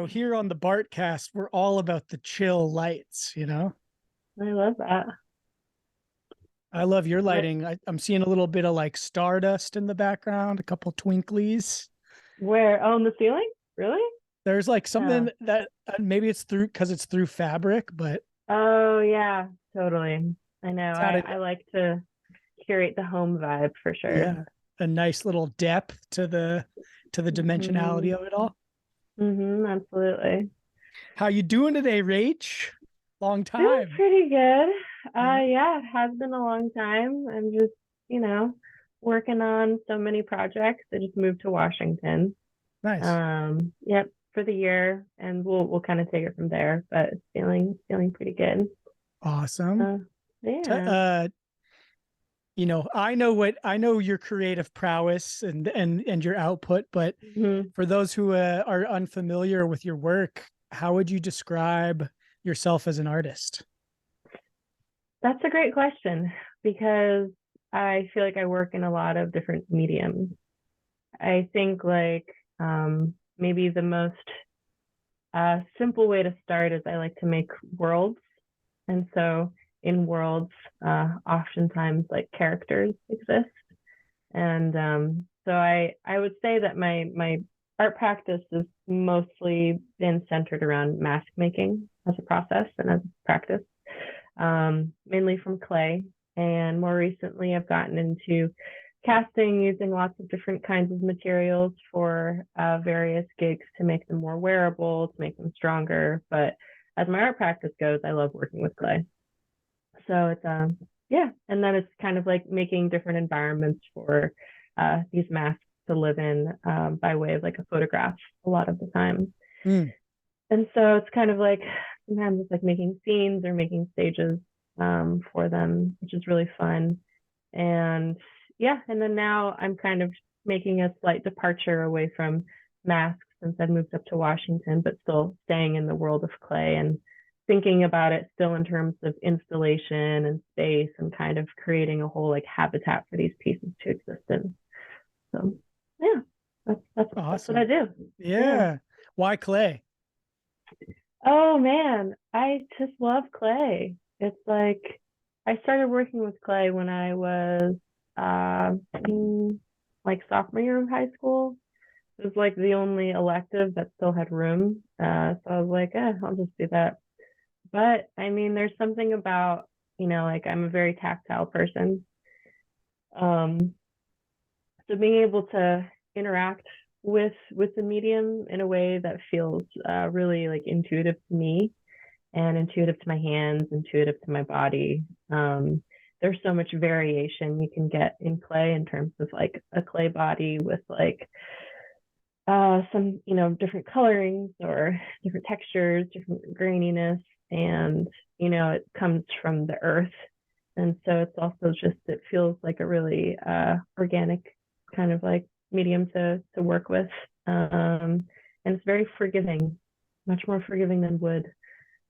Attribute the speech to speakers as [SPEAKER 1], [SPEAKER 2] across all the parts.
[SPEAKER 1] here on the Bartcast, we're all about the chill lights,
[SPEAKER 2] I love that.
[SPEAKER 1] I love your
[SPEAKER 2] What?
[SPEAKER 1] lighting. I'm seeing a little bit of like stardust in the background, a couple twinklies.
[SPEAKER 2] Where? Oh, in the ceiling? Really?
[SPEAKER 1] There's like
[SPEAKER 2] Yeah.
[SPEAKER 1] something that maybe it's because it's through fabric, but
[SPEAKER 2] Oh, yeah, totally. I know.
[SPEAKER 1] it's
[SPEAKER 2] I,
[SPEAKER 1] added,
[SPEAKER 2] I like to curate the home vibe for sure.
[SPEAKER 1] yeah, a nice little depth to the
[SPEAKER 2] hmm
[SPEAKER 1] dimensionality of it all.
[SPEAKER 2] Absolutely.
[SPEAKER 1] How you doing today, Rach? Long
[SPEAKER 2] Doing
[SPEAKER 1] time.
[SPEAKER 2] pretty good.
[SPEAKER 1] Yeah,
[SPEAKER 2] Yeah, it has been a long time. I'm just, you know, working on so many projects. I just moved to Washington.
[SPEAKER 1] nice,
[SPEAKER 2] Yep, for the year, and we'll kind of take it from there. But it's feeling pretty good.
[SPEAKER 1] awesome.
[SPEAKER 2] Uh,
[SPEAKER 1] T-
[SPEAKER 2] yeah.
[SPEAKER 1] uh, I know your creative prowess and your output, but
[SPEAKER 2] hmm
[SPEAKER 1] for those who are unfamiliar with your work, how would you describe yourself as an artist?
[SPEAKER 2] That's a great question because I feel like I work in a lot of different mediums. I think like maybe the most simple way to start is I like to make worlds. And so in worlds, oftentimes like characters exist. And so I would say that my art practice has mostly been centered around mask making as a process and as a practice, mainly from clay. And more recently, I've gotten into casting using lots of different kinds of materials for various gigs to make them more wearable, to make them stronger. But as my art practice goes, I love working with clay. So it's yeah, and then it's kind of like making different environments for these masks to live in by way of like a photograph a lot of the time.
[SPEAKER 1] Mm,
[SPEAKER 2] And so it's kind of like sometimes it's like making scenes or making stages for them, which is really fun. And yeah, and then now I'm kind of making a slight departure away from masks since I moved up to Washington, but still staying in the world of clay and thinking about it still in terms of installation and space and kind of creating a whole like habitat for these pieces to exist in. So yeah, that's what I
[SPEAKER 1] awesome.
[SPEAKER 2] do. Yeah.
[SPEAKER 1] Yeah. Why clay?
[SPEAKER 2] Oh man, I just love clay. It's like I started working with clay when I was in like sophomore year of high school. It was like the only elective that still had room. So I was like, I'll just do that. But I mean, there's something about, like I'm a very tactile person. Um, so being able to interact with the medium in a way that feels really like intuitive to me and intuitive to my hands, intuitive to my body. There's so much variation you can get in clay in terms of like a clay body with like some, different colorings or different textures, different graininess, and it comes from the earth, and so it's also just it feels like a really organic kind of like medium to work with, and it's very forgiving, much more forgiving than wood,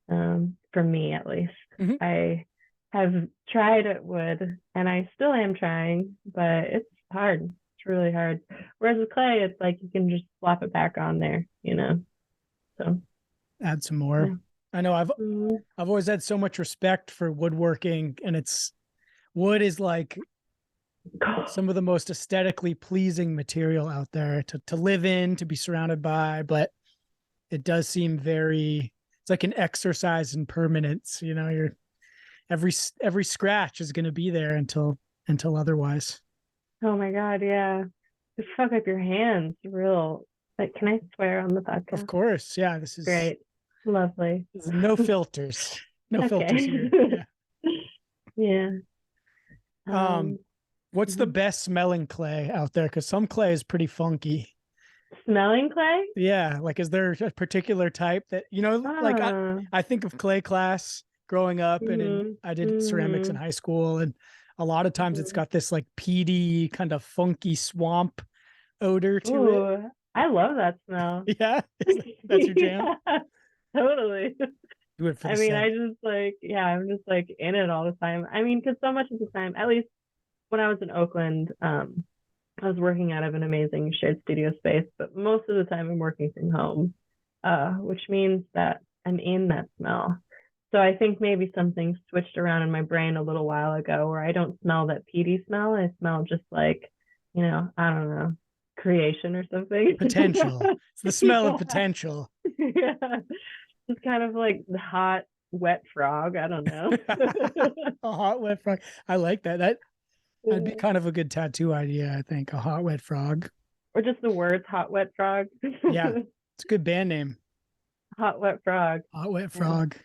[SPEAKER 2] for me at least.
[SPEAKER 1] Mhm.
[SPEAKER 2] I have tried at wood and I still am trying, but it's hard. It's really hard. Whereas with clay, it's like you can just slap it back on there. So
[SPEAKER 1] Add some
[SPEAKER 2] yeah.
[SPEAKER 1] more. I know
[SPEAKER 2] Mm-hmm.
[SPEAKER 1] I've always had so much respect for woodworking, and wood is like some of the most aesthetically pleasing material out there to live in, to be surrounded by, but it does seem it's like an exercise in permanence. You're every scratch is going to be there until otherwise.
[SPEAKER 2] Oh my God, yeah. Just fuck up your hands, real. Like, can I swear on the
[SPEAKER 1] Of
[SPEAKER 2] podcast?
[SPEAKER 1] course. Yeah,
[SPEAKER 2] Great. Lovely.
[SPEAKER 1] this is no filters. No filters
[SPEAKER 2] Okay.
[SPEAKER 1] here. Yeah.
[SPEAKER 2] Yeah.
[SPEAKER 1] Um,
[SPEAKER 2] Um,
[SPEAKER 1] what's the
[SPEAKER 2] mhm.
[SPEAKER 1] best smelling clay out there? Because some clay is pretty funky.
[SPEAKER 2] Smelling clay?
[SPEAKER 1] Yeah, like is there a particular type that like
[SPEAKER 2] Ah.
[SPEAKER 1] I think of clay class growing up, and
[SPEAKER 2] Mm-hmm.
[SPEAKER 1] I did ceramics in
[SPEAKER 2] Mm-hmm.
[SPEAKER 1] high school, and a lot of times it's
[SPEAKER 2] Mm-hmm.
[SPEAKER 1] got this like peaty kind of funky swamp odor to it.
[SPEAKER 2] Ooh, I love that smell.
[SPEAKER 1] Yeah, that's your jam.
[SPEAKER 2] Yeah, totally.
[SPEAKER 1] Do it for
[SPEAKER 2] I
[SPEAKER 1] the
[SPEAKER 2] mean,
[SPEAKER 1] scent.
[SPEAKER 2] I just like, yeah, I'm just like in it all the time. I mean, because so much of the time, at least when I was in Oakland, I was working out of an amazing shared studio space, but most of the time I'm working from home. which means that I'm in that smell. So I think maybe something switched around in my brain a little while ago where I don't smell that peaty smell. I smell just like, I don't know, creation or something.
[SPEAKER 1] Potential. It's the smell of potential.
[SPEAKER 2] Yeah. It's kind of like the hot, wet frog. I don't know.
[SPEAKER 1] A hot wet frog. I like that. That'd be kind of a good tattoo idea, I think. A hot wet frog.
[SPEAKER 2] Or just the words hot, wet frog.
[SPEAKER 1] Yeah. It's a good band name.
[SPEAKER 2] Hot, wet frog.
[SPEAKER 1] Hot wet
[SPEAKER 2] Yeah.
[SPEAKER 1] frog.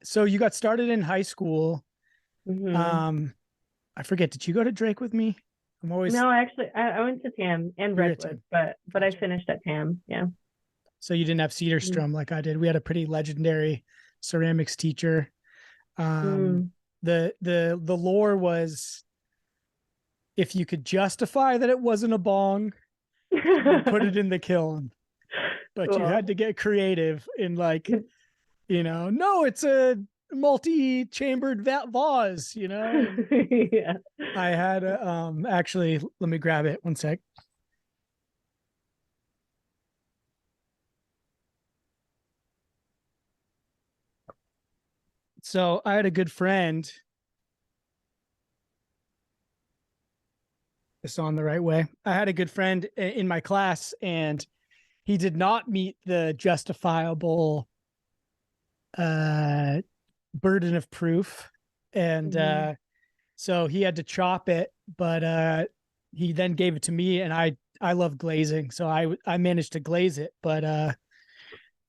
[SPEAKER 1] So you got started in high school.
[SPEAKER 2] Mhm.
[SPEAKER 1] I forget, did you go to Drake with me? I'm always
[SPEAKER 2] No, actually, I went to TAM and
[SPEAKER 1] You were at
[SPEAKER 2] Redwood,
[SPEAKER 1] TAM.
[SPEAKER 2] but I
[SPEAKER 1] Gotcha.
[SPEAKER 2] finished at TAM. Yeah.
[SPEAKER 1] So you didn't have cedar
[SPEAKER 2] Mm.
[SPEAKER 1] strum like I did. We had a pretty legendary ceramics teacher.
[SPEAKER 2] Mm.
[SPEAKER 1] The lore was, if you could justify that it wasn't a bong, you put it in the kiln. But you had to get creative in like, no, it's a multi-chambered vase, And
[SPEAKER 2] Yeah.
[SPEAKER 1] I had actually, let me grab it one sec. So I had a good friend. This on the right way. I had a good friend in my class, and he did not meet the justifiable burden of proof, and so he had to chop it. But he then gave it to me, and I love glazing, so I managed to glaze it. But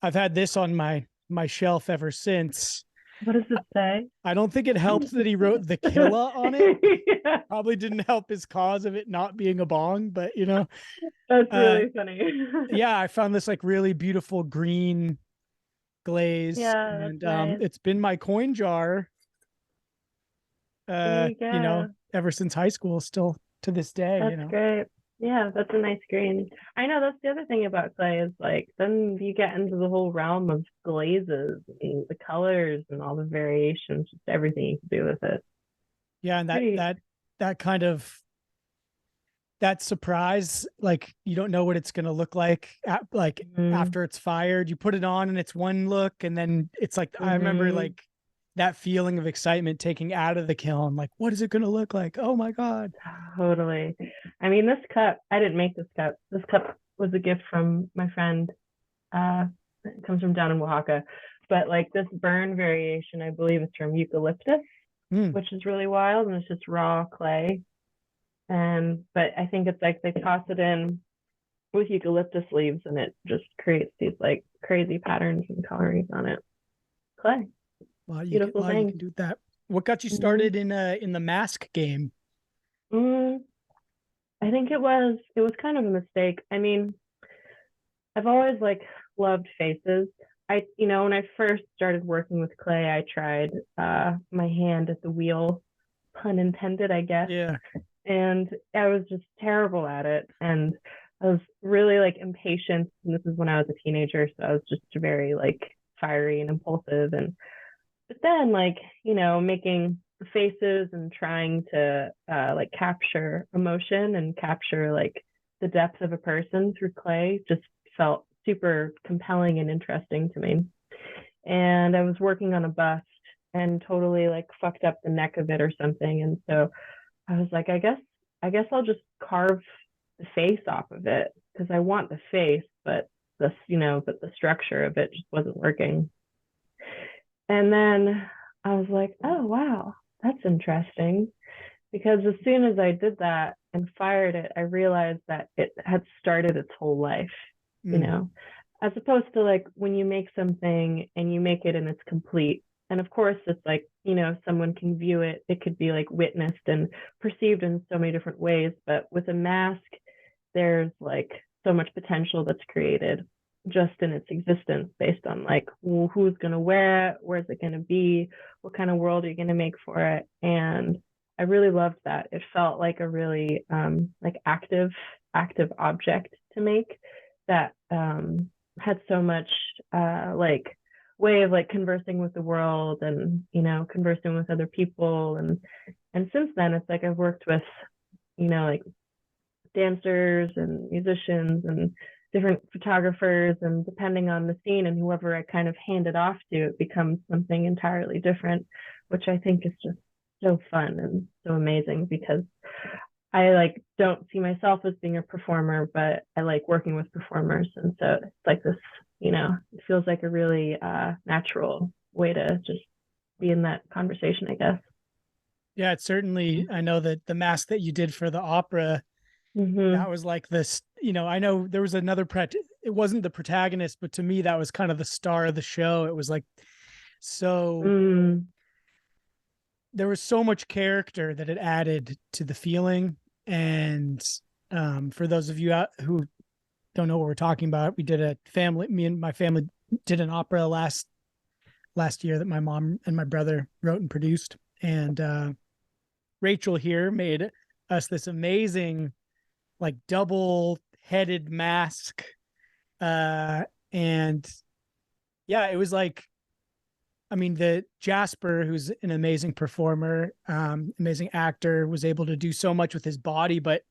[SPEAKER 1] I've had this on my shelf ever since.
[SPEAKER 2] What does it say?
[SPEAKER 1] I don't think it helps that he wrote the Killa on it.
[SPEAKER 2] Yeah.
[SPEAKER 1] Probably didn't help his cause of it not being a bong, but
[SPEAKER 2] That's really funny.
[SPEAKER 1] yeah, I found this like really beautiful green glaze,
[SPEAKER 2] Yeah, that's
[SPEAKER 1] and
[SPEAKER 2] nice.
[SPEAKER 1] it's been my coin jar,
[SPEAKER 2] There you go.
[SPEAKER 1] ever since high school, still to this day.
[SPEAKER 2] That's great. Yeah, that's a nice green. I know that's the other thing about clay is like then you get into the whole realm of glazes and the colors and all the variations, just everything you can do with it.
[SPEAKER 1] Yeah, and
[SPEAKER 2] Pretty.
[SPEAKER 1] that kind of that surprise, like you don't know what it's gonna look like after it's fired. You put it on and it's one look, and then it's like I remember like that feeling of excitement taking out of the kiln. Like, what is it gonna look like? Oh my God.
[SPEAKER 2] Totally. I mean, this cup, I didn't make this cup. This cup was a gift from my friend. It comes from down in Oaxaca. But like this burn variation, I believe it's from eucalyptus, which is really wild, and it's just raw clay. But I think it's like they toss it in with eucalyptus leaves, and it just creates these like crazy patterns and colorings on it. Clay. Beautiful thing.
[SPEAKER 1] You can do that. What got you started in the mask game?
[SPEAKER 2] I think it was kind of a mistake. I mean, I've always like loved faces. When I first started working with clay, I tried my hand at the wheel, pun intended, I guess.
[SPEAKER 1] Yeah.
[SPEAKER 2] And I was just terrible at it. And I was really like impatient. And this is when I was a teenager. So I was just very like fiery and impulsive. But then like, making faces and trying to like capture emotion and capture like the depth of a person through clay just felt super compelling and interesting to me. And I was working on a bust and totally like fucked up the neck of it or something. And so I was like, I guess I'll just carve the face off of it because I want the face, but the structure of it just wasn't working. And then I was like, oh wow, that's interesting. Because as soon as I did that and fired it, I realized that it had started its whole life, as opposed to like when you make something and you make it and it's complete. And of course, it's like, someone can view it. It could be like witnessed and perceived in so many different ways. But with a mask, there's like so much potential that's created just in its existence based on like who's going to wear it, where's it going to be, what kind of world are you going to make for it. And I really loved that. It felt like a really like active object to make that had so much like way of like conversing with the world and conversing with other people. And since then it's like I've worked with like dancers and musicians and different photographers, and depending on the scene and whoever I kind of hand it off to, it becomes something entirely different, which I think is just so fun and so amazing, because I like don't see myself as being a performer, but I like working with performers. And so it's like this, it feels like a really natural way to just be in that conversation, I guess.
[SPEAKER 1] Yeah, it's certainly, I know that the mask that you did for the opera, that was like this, I know there was another, it wasn't the protagonist, but to me, that was kind of the star of the show. It was like, so there was so much character that it added to the feeling. And for those of you who don't know what we're talking about, me and my family did an opera last year that my mom and my brother wrote and produced. And Rachel here made us this amazing, like, double headed mask. And yeah, it was like, I mean, the Jasper, who's an amazing performer, amazing actor, was able to do so much with his body, but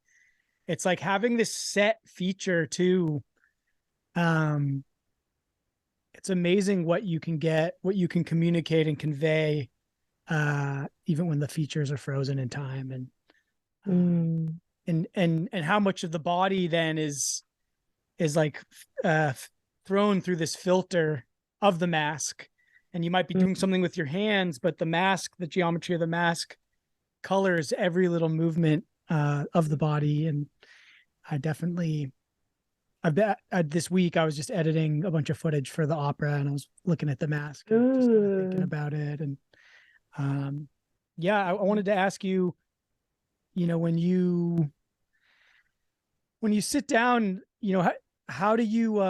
[SPEAKER 1] it's like having this set feature too. It's amazing what you can get, what you can communicate and convey, even when the features are frozen in time. And how much of the body then is like thrown through this filter of the mask. And you might be doing something with your hands, but the geometry of the mask colors every little movement of the body. And I definitely, this week I was just editing a bunch of footage for the opera, and I was looking at the mask and just kind of thinking about it. And yeah, I wanted to ask you, when you sit down, how do you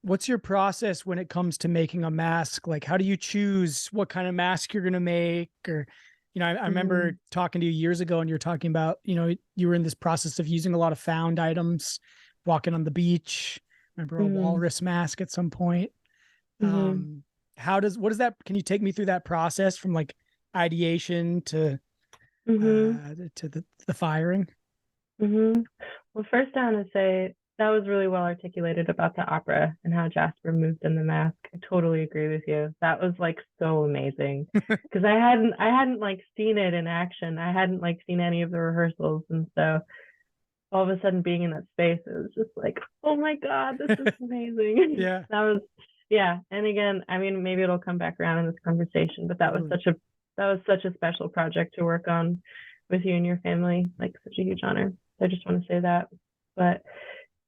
[SPEAKER 1] what's your process when it comes to making a mask? Like, how do you choose what kind of mask you're going to make? Or, I remember talking to you years ago, and you're talking about, you were in this process of using a lot of found items, walking on the beach. Remember a walrus mask at some point. What is that? Can you take me through that process from like ideation to the firing?
[SPEAKER 2] Well, first I want to say that was really well articulated about the opera and how Jasper moved in the mask. I totally agree with you. That was like so amazing, because I hadn't like seen it in action. I hadn't like seen any of the rehearsals, and so all of a sudden being in that space, it was just like, oh my God, this is amazing.
[SPEAKER 1] Yeah.
[SPEAKER 2] And again, I mean, maybe it'll come back around in this conversation, but that was such a special project to work on with you and your family, like such a huge honor. I just want to say that. But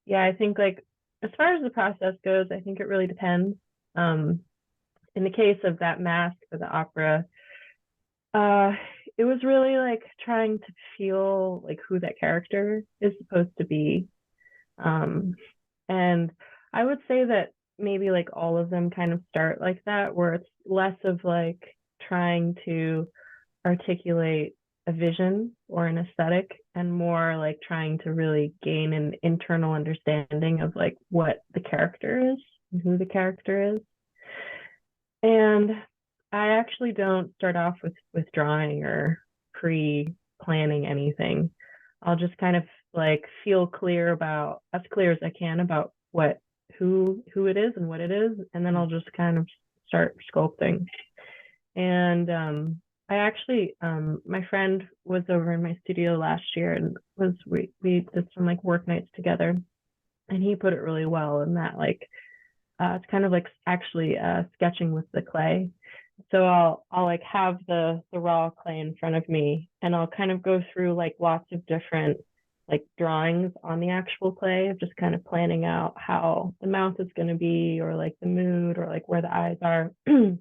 [SPEAKER 2] yeah, I think like as far as the process goes, I think it really depends. In the case of that mask for the opera, it was really like trying to feel like who that character is supposed to be. And I would say that maybe like all of them kind of start like that, where it's less of like trying to articulate a vision or an aesthetic, and more like trying to really gain an internal understanding of like what the character is and who the character is. And I actually don't start off with drawing or pre-planning anything. I'll just kind of like feel as clear as I can about who it is and what it is, and then I'll just kind of start sculpting. And I actually, my friend was over in my studio last year, and we did some like work nights together, and he put it really well in that like it's kind of like actually sketching with the clay. So I'll like have the raw clay in front of me, and I'll kind of go through like lots of different like drawings on the actual clay of just kind of planning out how the mouth is going to be, or like the mood, or like where the eyes are, or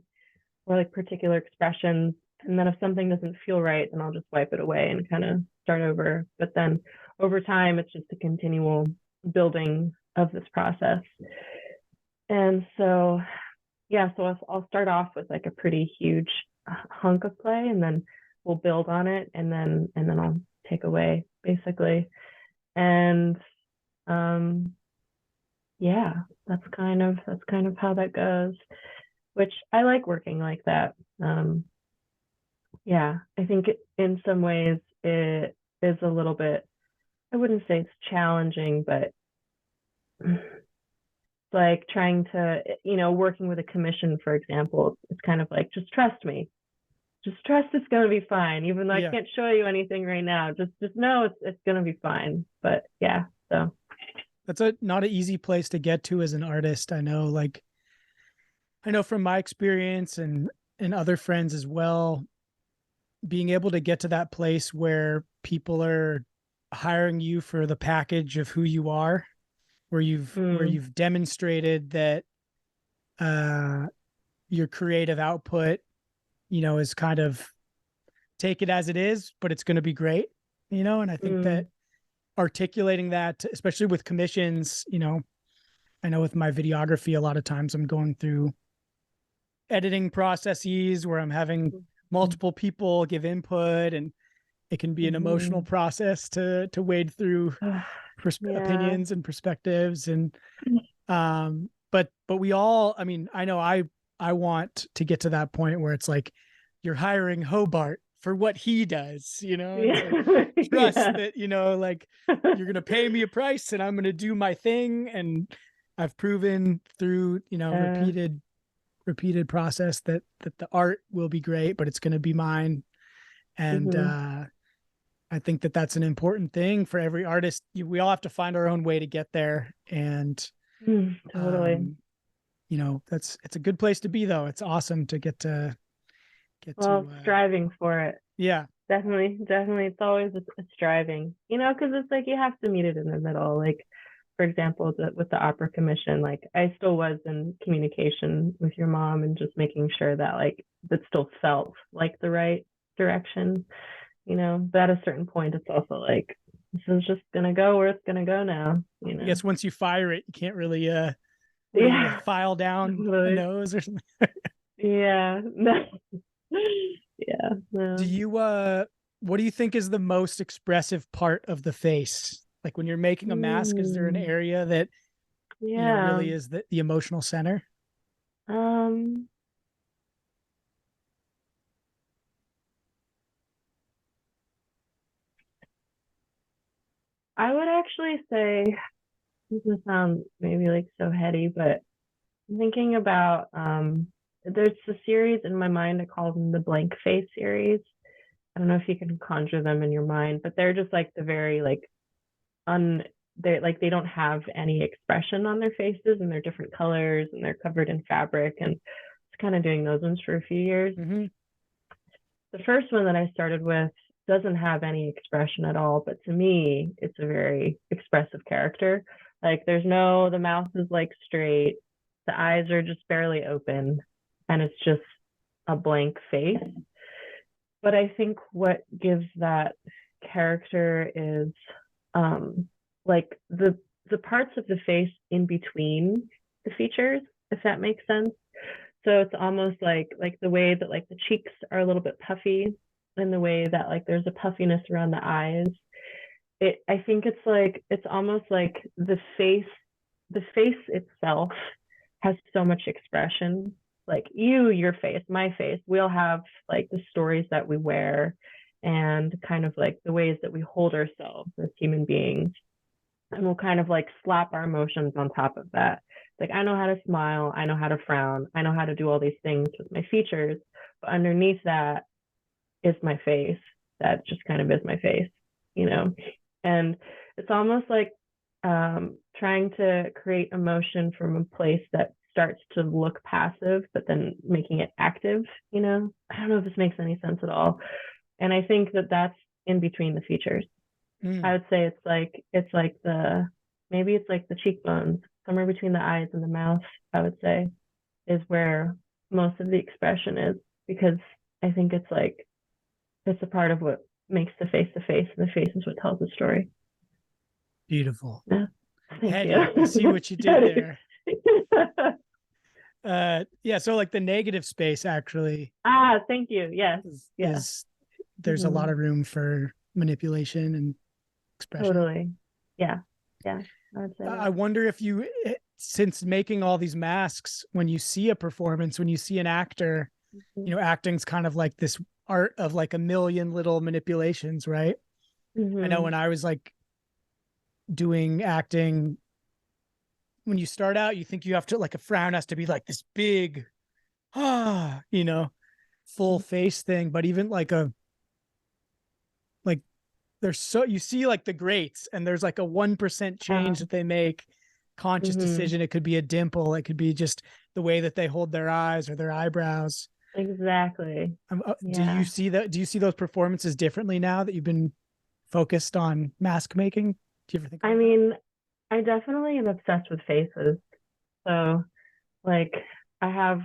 [SPEAKER 2] like particular expressions. And then if something doesn't feel right, then I'll just wipe it away and kind of start over. But then over time, it's just a continual building of this process. And so, yeah, so I'll start off with like a pretty huge hunk of clay, and then we'll build on it, and then I'll take away basically. And yeah, that's kind of how that goes, which I like working like that. Yeah, I think in some ways it is a little bit I wouldn't say it's challenging, but like trying to, working with a commission, for example, it's kind of like, just trust me. Just trust it's going to be fine. Even though I can't show you anything right now, just know it's going to be fine. But yeah, so.
[SPEAKER 1] That's not an easy place to get to as an artist. I know from my experience and other friends as well, being able to get to that place where people are hiring you for the package of who you are, where you've demonstrated that your creative output, is kind of take it as it is, but it's going to be great, and I think that articulating that, especially with commissions, I know with my videography, a lot of times I'm going through editing processes where I'm having multiple people give input, and it can be an emotional process to wade through opinions and perspectives. And, but we all, I mean, I know I want to get to that point where it's like, you're hiring Hobart for what he does, like, trust that, like, you're going to pay me a price and I'm going to do my thing. And I've proven through, repeated process that the art will be great, but it's going to be mine. And, I think that that's an important thing for every artist. We all have to find our own way to get there. And,
[SPEAKER 2] totally.
[SPEAKER 1] it's a good place to be, though. It's awesome to get
[SPEAKER 2] striving for it.
[SPEAKER 1] Yeah,
[SPEAKER 2] definitely. It's always a striving, because it's like, you have to meet it in the middle. Like, for example, with the opera commission, like, I still was in communication with your mom and just making sure that, like, that still felt like the right direction, but at a certain point, it's also like, this is just going to go where it's going to go now,
[SPEAKER 1] I guess once you fire it, you can't really, file down
[SPEAKER 2] totally.
[SPEAKER 1] the nose or something.
[SPEAKER 2] Yeah. No. Yeah. No.
[SPEAKER 1] Do you, what do you think is the most expressive part of the face? Like when you're making a mask, is there an area that, really is the emotional center?
[SPEAKER 2] I would actually say, this doesn't sound maybe like so heady, but I'm thinking about, there's a series in my mind, I call them the blank face series. I don't know if you can conjure them in your mind, but they're just like the very like they don't have any expression on their faces, and they're different colors and they're covered in fabric, and it's kind of doing those ones for a few years. The first one that I started with doesn't have any expression at all, but to me, it's a very expressive character. Like, the mouth is like straight, the eyes are just barely open, and it's just a blank face. But I think what gives that character is like the parts of the face in between the features, if that makes sense. So it's almost like the way that like the cheeks are a little bit puffy, and the way that like there's a puffiness around the eyes. I think it's almost like the face itself has so much expression. Like your face, my face, we all have like the stories that we wear, and kind of like the ways that we hold ourselves as human beings. And we'll kind of like slap our emotions on top of that. Like, I know how to smile, I know how to frown, I know how to do all these things with my features, but underneath that is my face. That just kind of is my face, And it's almost like trying to create emotion from a place that starts to look passive, but then making it active, I don't know if this makes any sense at all. And I think that that's in between the features. I would say it's like the cheekbones, somewhere between the eyes and the mouth, I would say, is where most of the expression is, because I think it's a part of what makes the face, and the face is what tells the story.
[SPEAKER 1] Beautiful.
[SPEAKER 2] Yeah. Thank you.
[SPEAKER 1] I see what you did there. Yeah, so like the negative space actually.
[SPEAKER 2] Thank you. Yes.
[SPEAKER 1] There's a lot of room for manipulation and expression.
[SPEAKER 2] Totally. Yeah.
[SPEAKER 1] I wonder if you, since making all these masks, when you see a performance, when you see an actor, acting's kind of like this art of like a million little manipulations, right? I know when I was like doing acting, when you start out, you think you have to, like, a frown has to be like this big, you know, full face thing. But even like there's so, you see like the greats, and there's like a 1% change that they make, conscious decision. It could be a dimple. It could be just the way that they hold their eyes or their eyebrows.
[SPEAKER 2] Exactly.
[SPEAKER 1] Do you see that? Do you see those performances differently now that you've been focused on mask making? Do you ever think about that?
[SPEAKER 2] I definitely am obsessed with faces. So, like, I have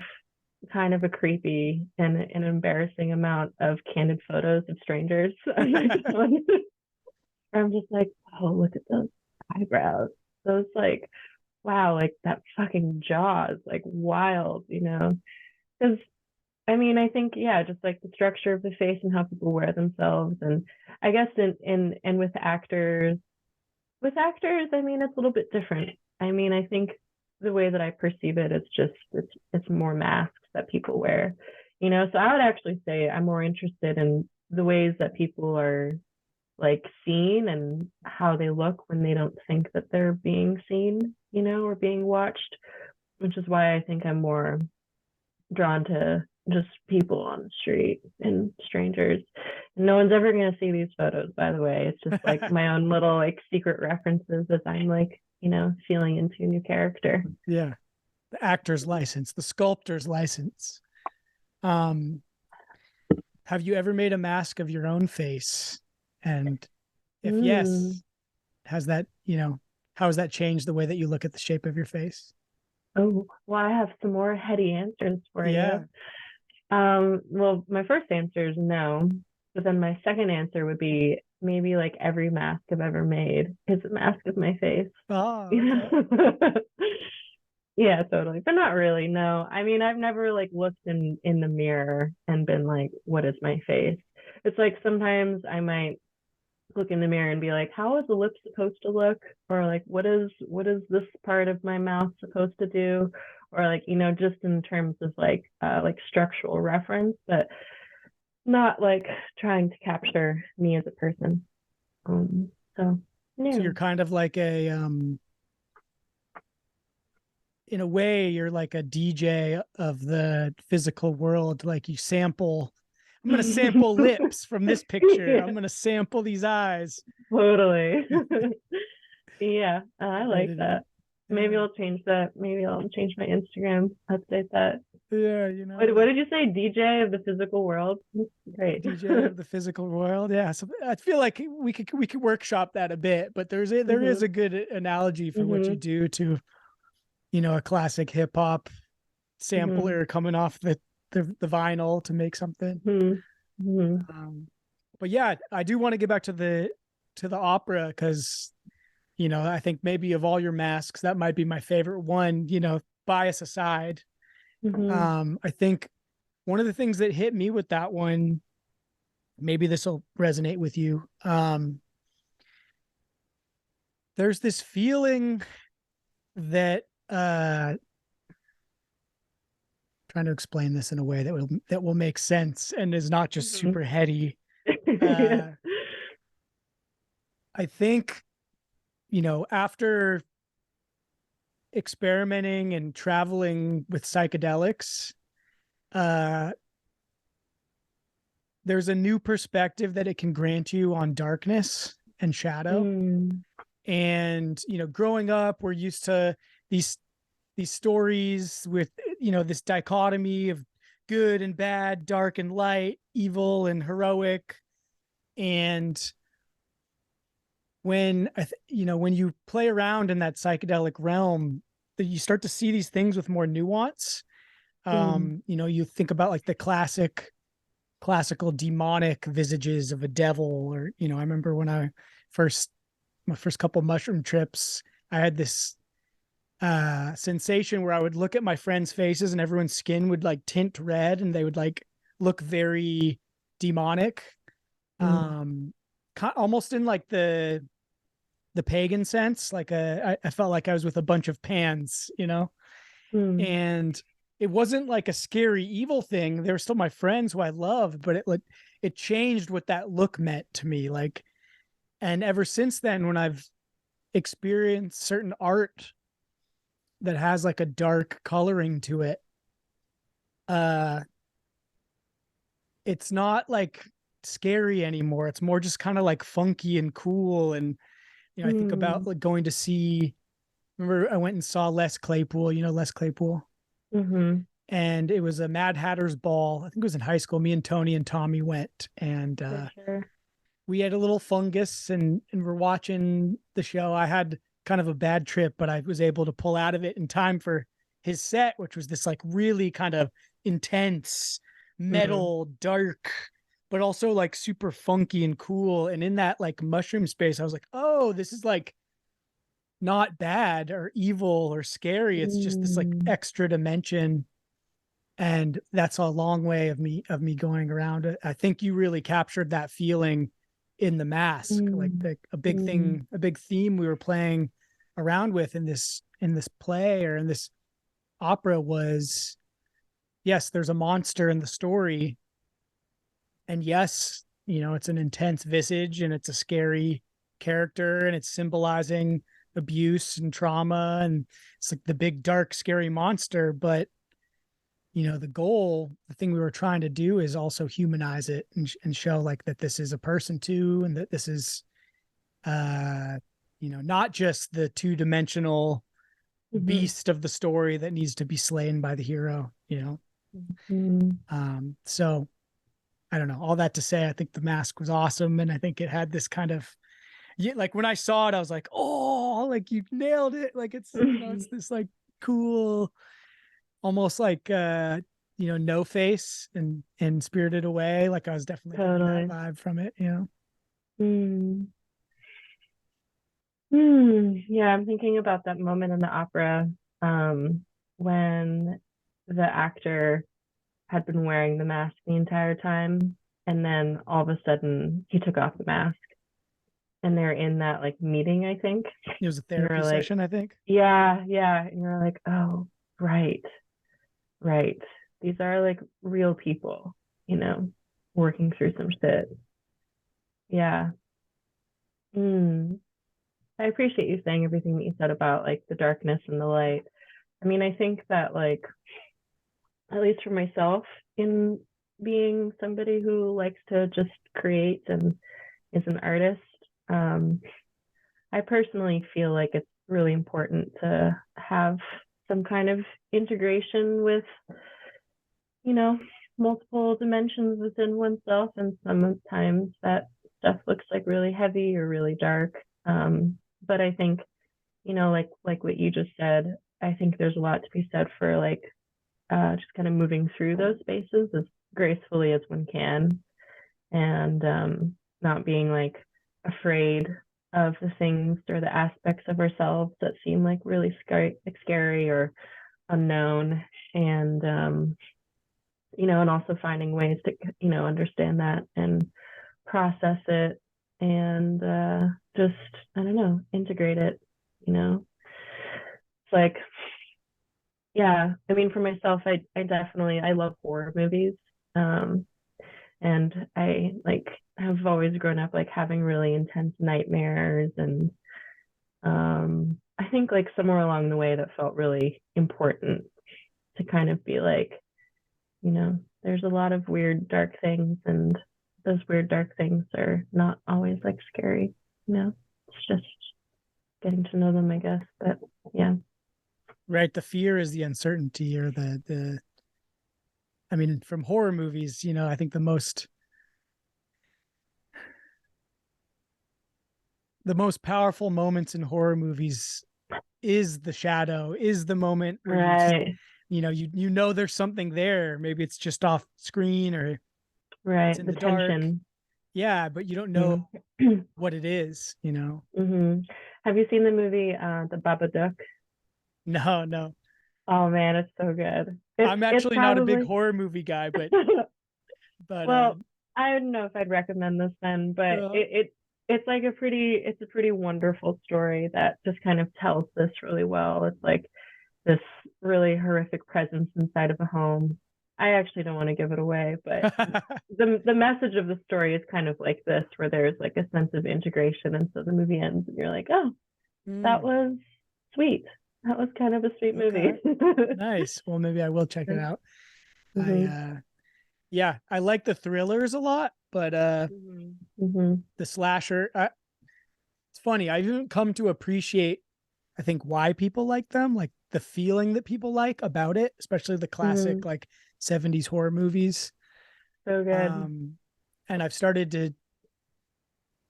[SPEAKER 2] kind of a creepy and an embarrassing amount of candid photos of strangers on my phone. I'm just like, oh, look at those eyebrows. Those, like, wow, like that fucking jaw is like wild, you know? Because I think, yeah, just like the structure of the face and how people wear themselves. And I guess in with actors, it's a little bit different. I think the way that I perceive it is just it's more masks that people wear, you know. So I would actually say I'm more interested in the ways that people are like seen and how they look when they don't think that they're being seen, you know, or being watched, which is why I think I'm more drawn to just people on the street and strangers. No one's ever going to see these photos, by the way. It's just like my own little like secret references as I'm like, you know, feeling into a new character.
[SPEAKER 1] Yeah. The actor's license, the sculptor's license. Have you ever made a mask of your own face? And if yes, has that, how has that changed the way that you look at the shape of your face?
[SPEAKER 2] Oh, well, I have some more heady answers for
[SPEAKER 1] Yeah.
[SPEAKER 2] you. Well, my first answer is no, but then my second answer would be maybe like every mask I've ever made is a mask of my face.
[SPEAKER 1] Oh, okay.
[SPEAKER 2] Yeah, totally. But not really, no. I've never like looked in the mirror and been like, what is my face? It's like sometimes I might look in the mirror and be like, how is the lip supposed to look? Or like what is this part of my mouth supposed to do? Or like, you know, just in terms of like structural reference, but not like trying to capture me as a person. So
[SPEAKER 1] So
[SPEAKER 2] yeah.
[SPEAKER 1] you're kind of like in a way, you're like a DJ of the physical world. Like you sample, I'm going to sample lips from this picture. I'm
[SPEAKER 2] Yeah,
[SPEAKER 1] going to sample these eyes.
[SPEAKER 2] totally. Yeah, I
[SPEAKER 1] Right
[SPEAKER 2] like
[SPEAKER 1] it in.
[SPEAKER 2] that. Maybe
[SPEAKER 1] Yeah.
[SPEAKER 2] I'll change that. Maybe I'll change my Instagram. Update that.
[SPEAKER 1] Yeah.
[SPEAKER 2] What did you say? DJ of the physical world? Great.
[SPEAKER 1] DJ of the physical world. Yeah. So I feel like we could workshop that a bit, but there is a good analogy for what you
[SPEAKER 2] Mhm.
[SPEAKER 1] do to, a classic hip hop
[SPEAKER 2] Mhm.
[SPEAKER 1] sampler coming off the vinyl to make something.
[SPEAKER 2] Mhm. Mhm.
[SPEAKER 1] But yeah, I do want to get back to the opera, because I think maybe of all your masks, that might be my favorite one. Bias aside,
[SPEAKER 2] Mhm.
[SPEAKER 1] I think one of the things that hit me with that one, maybe this will resonate with you. There's this feeling that trying to explain this in a way that will make sense and is not just
[SPEAKER 2] Mhm.
[SPEAKER 1] super heady.
[SPEAKER 2] Yeah.
[SPEAKER 1] Uh, I think, after experimenting and traveling with psychedelics, uh, there's a new perspective that it can grant you on darkness and shadow.
[SPEAKER 2] Mm.
[SPEAKER 1] And, growing up, we're used to these stories with, this dichotomy of good and bad, dark and light, evil and heroic. And when you play around in that psychedelic realm, you start to see these things with more nuance.
[SPEAKER 2] Mm.
[SPEAKER 1] You think about like the classical demonic visages of a devil, or, I remember when my first couple mushroom trips, I had this sensation where I would look at my friends' faces and everyone's skin would like tint red and they would like look very demonic.
[SPEAKER 2] Mm.
[SPEAKER 1] Um, almost in like the pagan sense. Like I felt like I was with a bunch of pans,
[SPEAKER 2] Mm.
[SPEAKER 1] and it wasn't like a scary evil thing. They were still my friends who I loved, but it changed what that look meant to me. Like, and ever since then, when I've experience certain art that has like a dark coloring to it, uh it's not like scary anymore. It's more just kind of like funky and cool. And I think about like going to see, remember I went and saw Les Claypool, Les Claypool.
[SPEAKER 2] Mm-hmm.
[SPEAKER 1] And it was a Mad Hatter's ball. I think it was in high school. Me and Tony and Tommy went, and
[SPEAKER 2] For sure.
[SPEAKER 1] we had a little fungus, and we're watching the show. I had kind of a bad trip, but I was able to pull out of it in time for his set, which was this like really kind of intense metal, dark, but also like super funky and cool. And in that like mushroom space, I was like, oh, this is like not bad or evil or scary. It's just this like
[SPEAKER 2] Mm.
[SPEAKER 1] extra dimension. And that's a long way of me going around it. I think you really captured that feeling in the mask, like
[SPEAKER 2] Mm.
[SPEAKER 1] a big
[SPEAKER 2] Mm.
[SPEAKER 1] thing, a big theme we were playing around with in this play or in this opera was, yes, there's a monster in the story, and yes, it's an intense visage and it's a scary character and it's symbolizing abuse and trauma, and it's like the big dark scary monster. But the goal, the thing we were trying to do is also humanize it and show like that this is a person too, and that this is not just the two-dimensional
[SPEAKER 2] Mm-hmm.
[SPEAKER 1] beast of the story that needs to be slain by the hero.
[SPEAKER 2] Mm.
[SPEAKER 1] So I don't know, all that to say, I think the mask was awesome, and I think it had this kind of, yeah, like when I saw it I was like, oh, like you nailed it. Like it's this like cool, almost like no face and Spirited Away. Like I was definitely getting that
[SPEAKER 2] Totally.
[SPEAKER 1] vibe from it.
[SPEAKER 2] Mm. Mm. Yeah, I'm thinking about that moment in the opera, when the actor had been wearing the mask the entire time, and then all of a sudden he took off the mask, and they're in that like meeting, I think.
[SPEAKER 1] It was a
[SPEAKER 2] And
[SPEAKER 1] therapy
[SPEAKER 2] you're like,
[SPEAKER 1] session, I think.
[SPEAKER 2] yeah, yeah. And you're like, oh, right, right. These are like real people, you know, working through some shit. Yeah. Mm. I appreciate you saying everything that you said about like the darkness and the light. I mean, I think that like, at least for myself, in being somebody who likes to just create and is an artist, um, I personally feel like it's really important to have some kind of integration with, you know, multiple dimensions within oneself. And sometimes that stuff looks like really heavy or really dark. But I think, like what you just said, I think there's a lot to be said for like just kind of moving through those spaces as gracefully as one can, and not being like afraid of the things or the aspects of ourselves that seem like really scary or unknown. And and also finding ways to understand that and process it, and just, I don't know, integrate it. It's like, yeah, I mean, for myself, I definitely, I love horror movies. um and I like have always grown up like having really intense nightmares, and I think like somewhere along the way that felt really important to kind of be like, there's a lot of weird dark things, and those weird dark things are not always like scary. It's just getting to know them, I guess. But yeah.
[SPEAKER 1] Right. The fear is the uncertainty, or I mean, from horror movies, I think the most powerful moments in horror movies is the shadow, is the moment where you just,
[SPEAKER 2] Right.
[SPEAKER 1] there's something there. Maybe it's just off screen or it's
[SPEAKER 2] Right,
[SPEAKER 1] in
[SPEAKER 2] the
[SPEAKER 1] the dark.
[SPEAKER 2] tension.
[SPEAKER 1] Yeah, but you don't know
[SPEAKER 2] Mm-hmm.
[SPEAKER 1] what it is.
[SPEAKER 2] Mm-hmm. Have you seen the movie The Babadook?
[SPEAKER 1] No, no.
[SPEAKER 2] Oh man, it's so good. It's
[SPEAKER 1] I'm
[SPEAKER 2] it's
[SPEAKER 1] actually not a big
[SPEAKER 2] probably
[SPEAKER 1] horror movie guy, but but
[SPEAKER 2] well, I don't know if I'd recommend this then, but
[SPEAKER 1] uh,
[SPEAKER 2] it's like it's a pretty wonderful story that just kind of tells this really well. It's like this really horrific presence inside of a home. I actually don't want to give it away, but the message of the story is kind of like this, where there's like a sense of integration, and so the movie ends and you're like, oh, that
[SPEAKER 1] Mm,
[SPEAKER 2] was sweet. That was kind of a sweet movie.
[SPEAKER 1] okay. Nice. Well, maybe I will check it out. I
[SPEAKER 2] hmm
[SPEAKER 1] yeah, I like the thrillers a lot, but
[SPEAKER 2] hmm
[SPEAKER 1] the slasher, it's funny. I haven't come to appreciate, I think, why people like them, like the feeling that people like about it, especially the classic
[SPEAKER 2] hmm
[SPEAKER 1] like 70s horror movies.
[SPEAKER 2] So good.
[SPEAKER 1] Um, and I've started to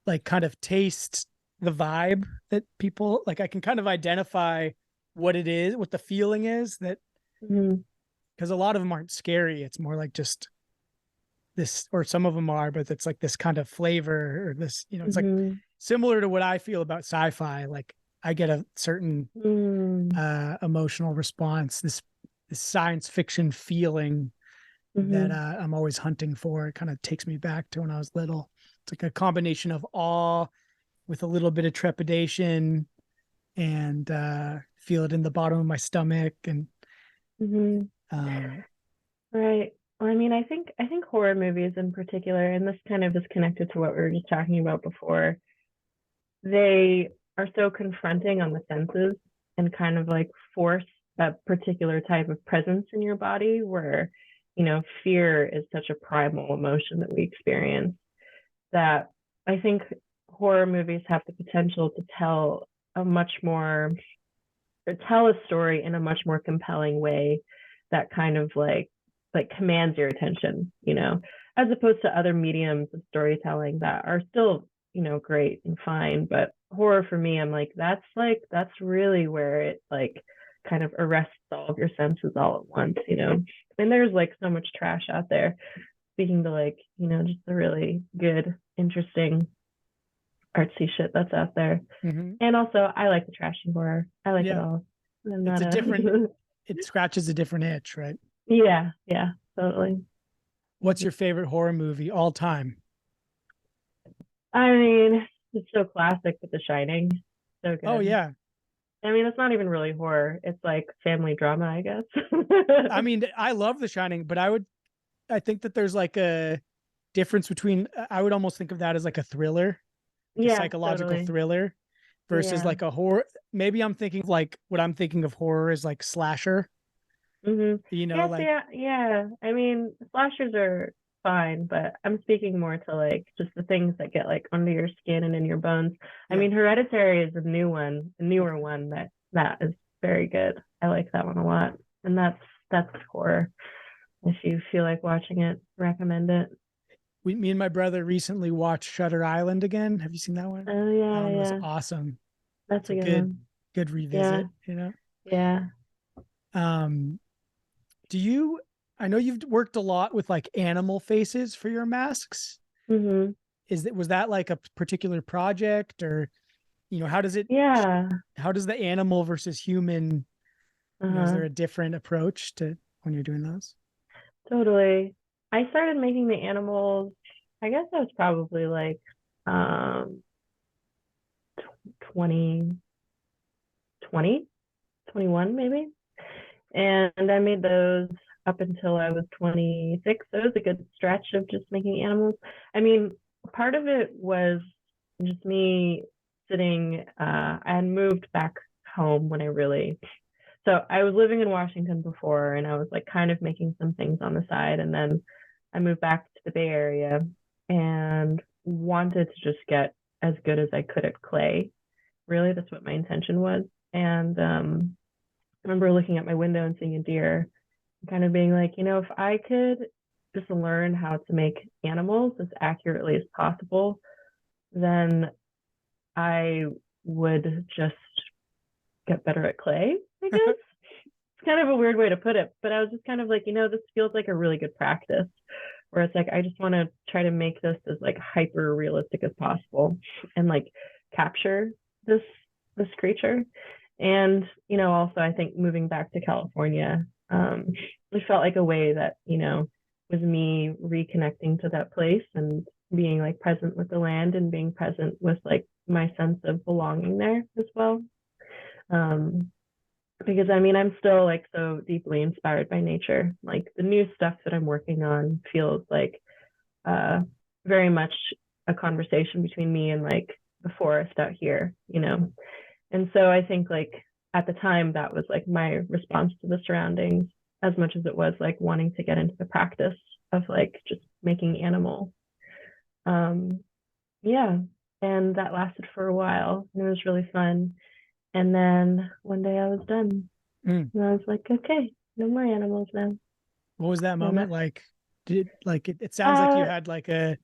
[SPEAKER 1] like kind of taste the vibe that people like. I can kind of identify what it is, what the feeling is that,
[SPEAKER 2] hmm
[SPEAKER 1] because a lot of them aren't scary. It's more like just this, or some of them are, but it's like this kind of flavor or this, it's like
[SPEAKER 2] hmm
[SPEAKER 1] similar to what I feel about sci-fi. Like I get a certain
[SPEAKER 2] mm
[SPEAKER 1] emotional response, this science fiction feeling that
[SPEAKER 2] hmm
[SPEAKER 1] I'm always hunting for. It kind of takes me back to when I was little. It's like a combination of awe with a little bit of trepidation, and feel it in the bottom of my stomach. And
[SPEAKER 2] hmm
[SPEAKER 1] um,
[SPEAKER 2] Right. Well, I mean, I think horror movies in particular, and this kind of is connected to what we were just talking about before. They are so confronting on the senses and kind of like force a particular type of presence in your body where, fear is such a primal emotion that we experience that I think horror movies have the potential to tell a much more or tell a story in a much more compelling way that kind of like commands your attention, as opposed to other mediums of storytelling that are still, great and fine. But horror for me, I'm like that's really where it like kind of arrests all of your senses all at once. And there's like so much trash out there. Speaking to like, just the really good, interesting artsy shit that's out there.
[SPEAKER 1] mhm.
[SPEAKER 2] And also I like the trashy horror. I like it
[SPEAKER 1] Yeah,
[SPEAKER 2] all. I'm
[SPEAKER 1] it's
[SPEAKER 2] not
[SPEAKER 1] a different,
[SPEAKER 2] a
[SPEAKER 1] it scratches a different itch, right?
[SPEAKER 2] yeah, yeah, totally.
[SPEAKER 1] What's your favorite horror movie all time?
[SPEAKER 2] I mean, it's so classic with The Shining. So
[SPEAKER 1] Oh
[SPEAKER 2] good.
[SPEAKER 1] yeah.
[SPEAKER 2] I mean, it's not even really horror. It's like family drama, I guess.
[SPEAKER 1] I mean, I love The Shining, but I think that there's like a difference between, I would almost think of that as like a thriller, like a
[SPEAKER 2] Yeah,
[SPEAKER 1] psychological
[SPEAKER 2] totally.
[SPEAKER 1] thriller versus
[SPEAKER 2] Yeah.
[SPEAKER 1] like a horror. Maybe I'm thinking of like what I'm thinking of horror is like slasher,
[SPEAKER 2] Yes,
[SPEAKER 1] like,
[SPEAKER 2] yeah, yeah. I mean, slashers are fine, but I'm speaking more to like just the things that get like under your skin and in your bones. I
[SPEAKER 1] yeah.
[SPEAKER 2] mean, Hereditary is a newer
[SPEAKER 1] Okay.
[SPEAKER 2] one that is very good. I like that one a lot, and that's horror. If you feel like watching it, recommend it.
[SPEAKER 1] Me and my brother recently watched Shutter Island again. Have you seen that one?
[SPEAKER 2] Oh
[SPEAKER 1] That
[SPEAKER 2] yeah,
[SPEAKER 1] one was
[SPEAKER 2] yeah,
[SPEAKER 1] awesome.
[SPEAKER 2] that's
[SPEAKER 1] It's a
[SPEAKER 2] a good
[SPEAKER 1] good,
[SPEAKER 2] one.
[SPEAKER 1] good
[SPEAKER 2] Yeah,
[SPEAKER 1] revisit.
[SPEAKER 2] yeah.
[SPEAKER 1] Um, do you, I know you've worked a lot with like animal faces for your masks.
[SPEAKER 2] Mhm.
[SPEAKER 1] Was that like a particular project, or, how does it,
[SPEAKER 2] Yeah.
[SPEAKER 1] how does the animal versus human, is
[SPEAKER 2] Uh-huh.
[SPEAKER 1] there a different approach to when you're doing those?
[SPEAKER 2] Totally. I started making the animals, I guess I was probably like um 20, 20, 21 maybe. And I made those up until I was 26. So it was a good stretch of just making animals. I mean, part of it was just me sitting, I had moved back home when so I was living in Washington before and I was like kind of making some things on the side. And then I moved back to the Bay Area and wanted to just get as good as I could at clay. Really, that's what my intention was. And I remember looking at my window and seeing a deer and kind of being like, if I could just learn how to make animals as accurately as possible, then I would just get better at clay, I guess. It's kind of a weird way to put it, but I was just kind of like, this feels like a really good practice where it's like I just want to try to make this as like hyper realistic as possible and like capture this this creature. And also I think moving back to California, it felt like a way that was me reconnecting to that place and being like present with the land and being present with like my sense of belonging there as well. Um, because I mean, I'm still like so deeply inspired by nature. Like the new stuff that I'm working on feels like uh, very much a conversation between me and like the forest out here, And so I think like at the time that was like my response to the surroundings, as much as it was like wanting to get into the practice of like just making animals. Um, yeah. And that lasted for a while and it was really fun. And then one day I was done
[SPEAKER 1] Mm.
[SPEAKER 2] and I was like, okay, no more animals now.
[SPEAKER 1] What was that
[SPEAKER 2] And
[SPEAKER 1] moment like? Did like it sounds like you had like a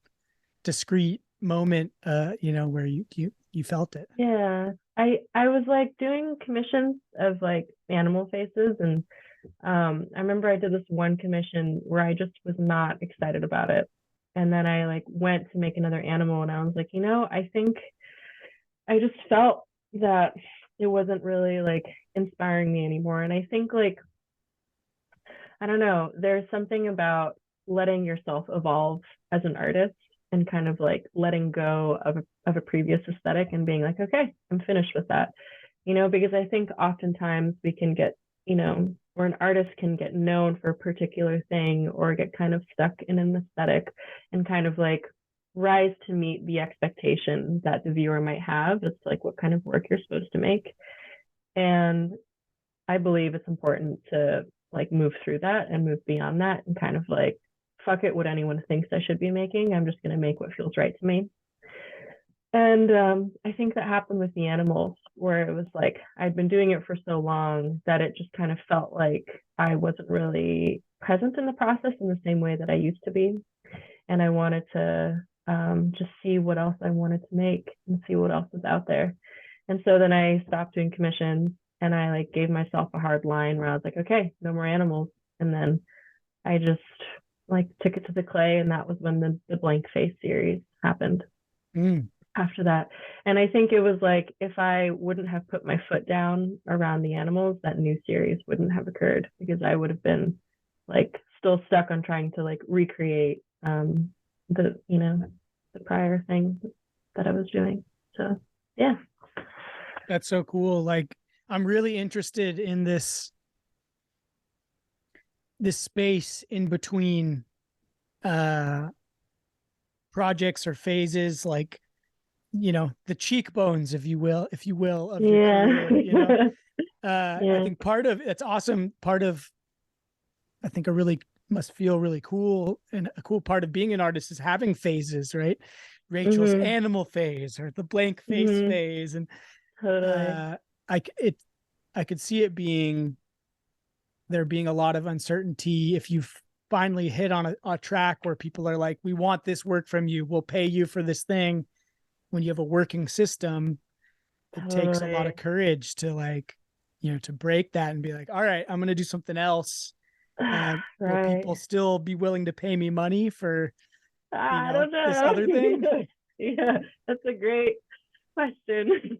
[SPEAKER 1] discrete moment, where you felt it.
[SPEAKER 2] yeah, I was like doing commissions of like animal faces, and I remember I did this one commission where I just was not excited about it, and then I like went to make another animal, and I was like, I think I just felt that it wasn't really like inspiring me anymore, and I think like I don't know, there's something about letting yourself evolve as an artist and kind of like letting go of a previous aesthetic and being like, okay, I'm finished with that. Because I think oftentimes we can get, or an artist can get known for a particular thing or get kind of stuck in an aesthetic and kind of like rise to meet the expectation that the viewer might have. It's like what kind of work you're supposed to make. And I believe it's important to like move through that and move beyond that and kind of like fuck it what anyone thinks I should be making. I'm just going to make what feels right to me. And I think that happened with the animals where it was like I'd been doing it for so long that it just kind of felt like I wasn't really present in the process in the same way that I used to be. And I wanted to just see what else I wanted to make and see what else was out there. And so then I stopped doing commissions and I like gave myself a hard line where I was like, okay, no more animals. And then I just like took it to the clay, and that was when the blank face series happened
[SPEAKER 1] Mm.
[SPEAKER 2] after that. And I think it was like if I wouldn't have put my foot down around the animals, that new series wouldn't have occurred because I would have been like still stuck on trying to like recreate the prior thing that I was doing. So yeah.
[SPEAKER 1] That's so cool. Like I'm really interested in this space in between uh projects or phases, like the cheekbones, if you will, of your
[SPEAKER 2] Yeah.
[SPEAKER 1] career. I
[SPEAKER 2] Yeah.
[SPEAKER 1] think part of it's awesome. Part of I think a really must feel really cool, and a cool part of being an artist is having phases, right? Rachel's
[SPEAKER 2] Mhm.
[SPEAKER 1] animal phase or the blank face
[SPEAKER 2] Mhm.
[SPEAKER 1] phase, and
[SPEAKER 2] Totally.
[SPEAKER 1] uh, I could see there being a lot of uncertainty if you finally hit on a track where people are like, we want this work from you, we'll pay you for this thing. When you have a working system, it takes a lot of
[SPEAKER 2] Totally.
[SPEAKER 1] courage to like, to break that and be like, all right, I'm going to do something else. Will people
[SPEAKER 2] Right.
[SPEAKER 1] still be willing to pay me money for,
[SPEAKER 2] I don't
[SPEAKER 1] this
[SPEAKER 2] know.
[SPEAKER 1] other thing?
[SPEAKER 2] Yeah, that's a great question.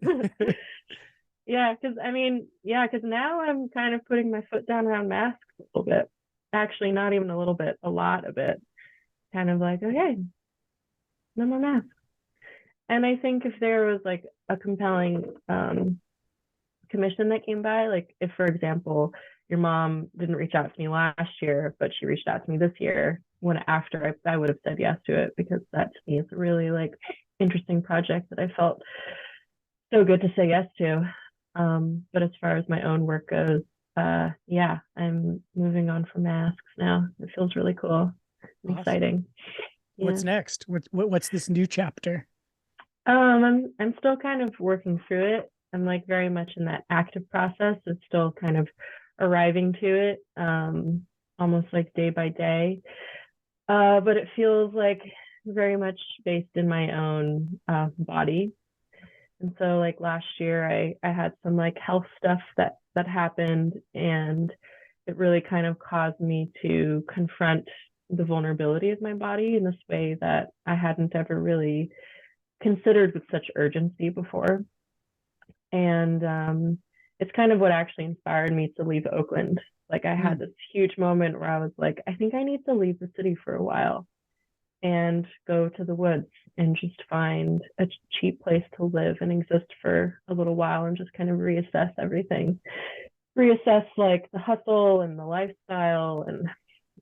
[SPEAKER 2] Yeah, because I mean, yeah, because now I'm kind of putting my foot down around masks a little bit. Actually, not even a little bit, a lot of it. Kind of like, okay, no more masks. And I think if there was like a compelling commission that came by, like if, for example, your mom didn't reach out to me last year, but she reached out to me this year, when after I would have said yes to it because that to me is a really like interesting project that I felt so good to say yes to. But as far as my own work goes, yeah, I'm moving on from masks now. It feels really cool and
[SPEAKER 1] Awesome.
[SPEAKER 2] exciting. Yeah.
[SPEAKER 1] What's next? What's this new chapter?
[SPEAKER 2] I'm still kind of working through it. I'm like very much in that active process. It's still kind of arriving to it, almost like day by day. But it feels like very much based in my own body. And so like last year I had some like health stuff that happened, and it really kind of caused me to confront the vulnerability of my body in this way that I hadn't ever really considered with such urgency before. And it's kind of what actually inspired me to leave Oakland. Like I had
[SPEAKER 1] Mm.
[SPEAKER 2] this huge moment where I was like, I think I need to leave the city for a while and go to the woods and just find a cheap place to live and exist for a little while and just kind of reassess everything. Reassess like the hustle and the lifestyle and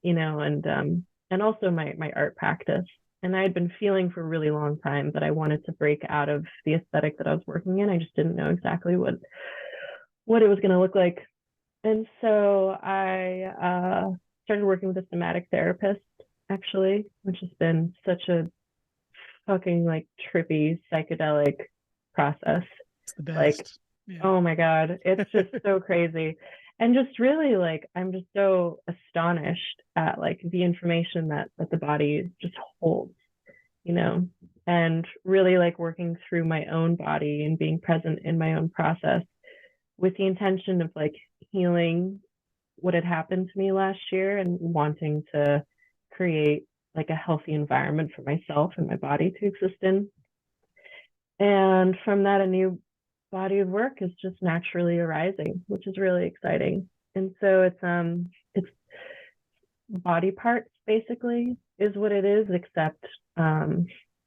[SPEAKER 2] and also my art practice. And I had been feeling for a really long time that I wanted to break out of the aesthetic that I was working in. I just didn't know exactly what it was going to look like. And so I started working with a somatic therapist, actually, which has been such a fucking like trippy psychedelic process.
[SPEAKER 1] It's the
[SPEAKER 2] Like,
[SPEAKER 1] best. Yeah.
[SPEAKER 2] oh my God, it's just so crazy. And just really like, I'm just so astonished at like the information that the body just holds, you know, and really like working through my own body and being present in my own process with the intention of like healing what had happened to me last year and wanting to create like a healthy environment for myself and my body to exist in. And from that, a new body of work is just naturally arising, which is really exciting. And so it's body parts basically is what it is, except